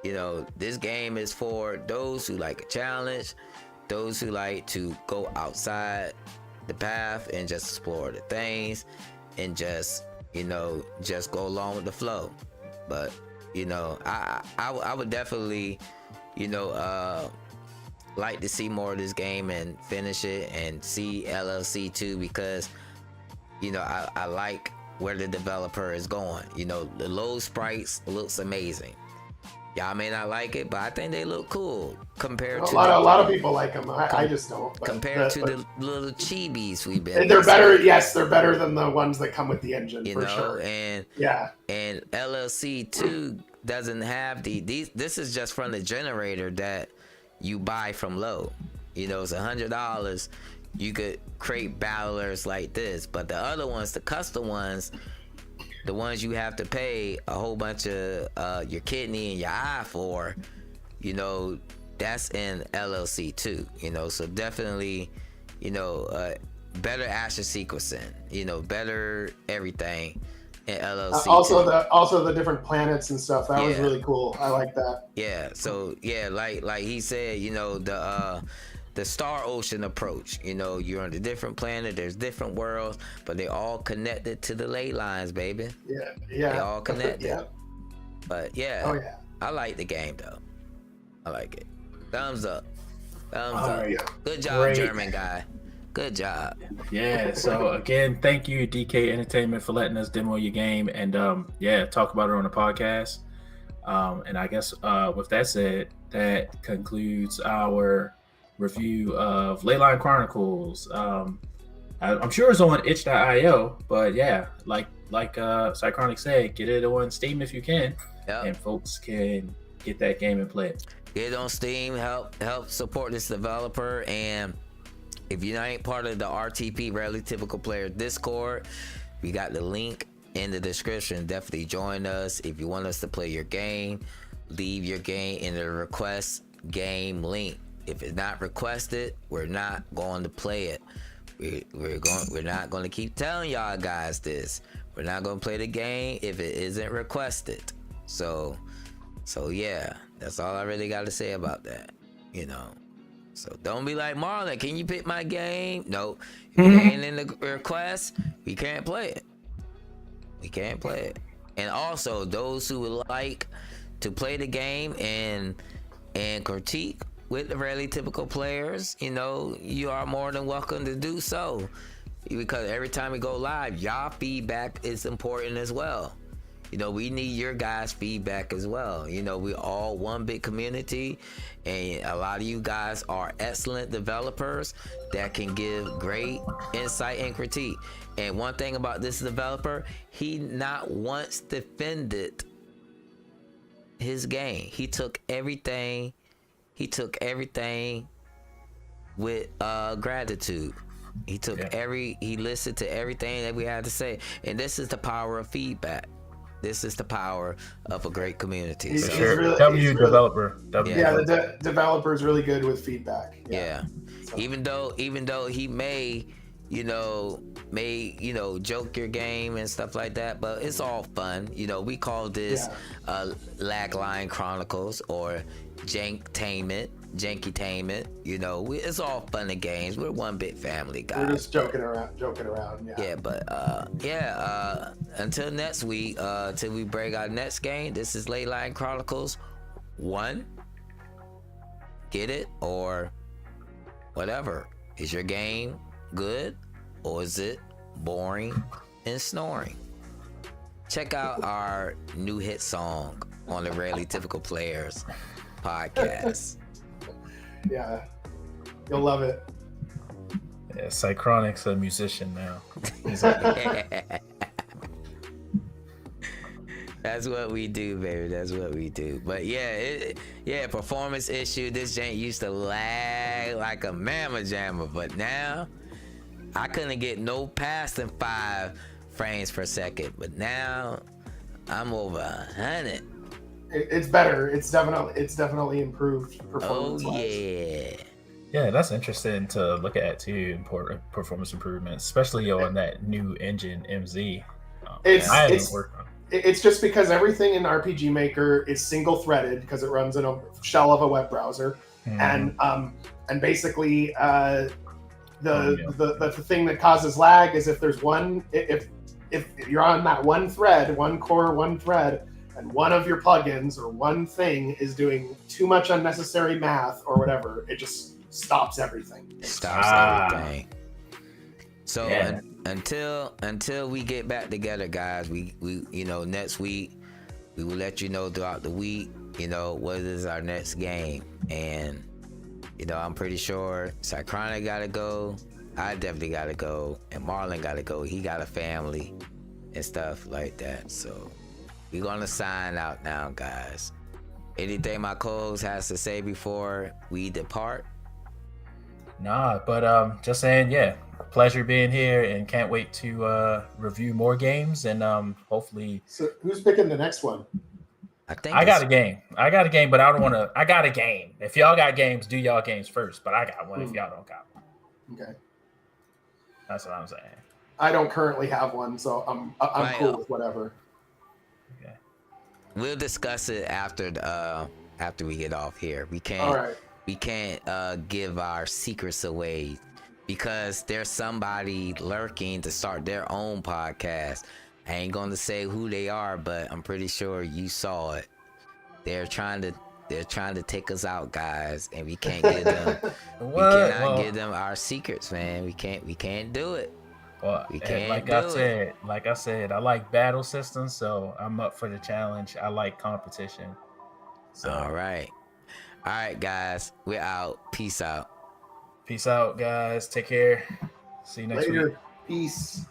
You know, this game is for those who like a challenge, those who like to go outside the path and just explore the things and just, you know, just go along with the flow. But You know, I would definitely, you know, like to see more of this game and finish it and see LLC 2 because, you know, I like where the developer is going. You know, the low sprites looks amazing. Y'all may not like it, but I think they look cool compared to a lot of people like them. I just don't. Compared to the little chibis we've been. They're better. Yes, they're better than the ones that come with the engine. You for know, sure. and LLC 2 doesn't have these. This is just from the generator that you buy from Low. You know, it's $100. You could create battlers like this, but the other ones, the custom ones, the ones you have to pay a whole bunch of your kidney and your eye for, you know, that's in LLC 2. You know, so definitely, you know, better action sequencing, you know, better everything in LLC. Also the different planets and stuff. That was really cool. I like that. Yeah. So yeah, like he said, you know, the Star Ocean approach. You know, you're on a different planet. There's different worlds, but they all connected to the ley lines, baby. Yeah. They all connected. Yeah. But yeah, oh yeah, I like the game though. I like it. Thumbs up. Thumbs All up. right. Good job, Great. German guy. Good job. Yeah. So again, thank you, DK Entertainment, for letting us demo your game and talk about it on the podcast. And I guess with that said, that concludes our review of Leyline Chronicles. I'm sure it's on itch.io, but yeah, like Psychronic said, get it on Steam if you can, and folks can get that game and play it. Get it on Steam, help support this developer, and if you ain't part of the RTP Rarely Typical Player Discord, we got the link in the description. Definitely join us. If you want us to play your game, leave your game in the request game link. If it's not requested, we're not going to play it. We're not going to keep telling y'all guys this. We're not going to play the game if it isn't requested. So yeah, that's all I really got to say about that. You know, so don't be like, Marlon, can you pick my game? No, if it ain't in the request, we can't play it. We can't play it. And also, those who would like to play the game and critique with the Rarely Typical Players, you know, you are more than welcome to do so, because every time we go live, y'all feedback is important as well. You know, we need your guys' feedback as well. You know, we're all one big community, and a lot of you guys are excellent developers that can give great insight and critique. And one thing about this developer, he not once defended his game. He took everything with gratitude. He listened to everything that we had to say, and this is the power of feedback. This is the power of a great community. For sure. Developer. The developer is really good with feedback. Yeah. So. Even though he may joke your game and stuff like that, but it's all fun. You know, we call this Leyline Chronicles or Janky-tainment. You know, it's all fun and games. We're one big family, guys. We're just joking around. Yeah, but until next week, till we break our next game. This is Leyline Chronicles 1. Get it or whatever. Is your game good or is it boring and snoring? Check out our new hit song on the Rarely Typical Players podcast. Yeah, you'll love it. Yeah, Psychronic's a musician now. That's what we do, baby. That's what we do. But performance issue. This jank used to lag like a mamma jamma, but now I couldn't get no past than 5 frames per second. But now I'm over 100. It's better. It's definitely improved performance. Oh yeah. Yeah, that's interesting to look at too. Performance improvements, especially on that new engine MZ. It's just because everything in RPG Maker is single threaded because it runs in a shell of a web browser, and basically the thing that causes lag is if there's if you're on that one thread, one core, one thread, and one of your plugins or one thing is doing too much unnecessary math or whatever, it just stops everything. Stops everything. So until we get back together, guys, we next week we will let you know throughout the week, what is our next game. And I'm pretty sure Cychronic gotta go, I definitely gotta go, and Marlon gotta go. He got a family and stuff like that. So we're gonna sign out now, guys. Anything my co-host has to say before we depart? Nah, but just saying, yeah, pleasure being here, and can't wait to review more games, and hopefully. So who's picking the next one? I got a game. But I don't want to. I got a game. If y'all got games, do y'all games first. But I got one. If y'all don't got one, okay, that's what I'm saying. I don't currently have one, so I'm cool with whatever. Okay, we'll discuss it after we get off here. We can't. All right. We can't give our secrets away because there's somebody lurking to start their own podcast. I ain't gonna say who they are, but I'm pretty sure you saw it. They're trying to take us out, guys, and we can't give them. We cannot give them our secrets, man. We can't do it. Well, like I said, I like battle systems, so I'm up for the challenge. I like competition. So. All right, guys, we're out. Peace out. Peace out, guys. Take care. See you next week. Peace.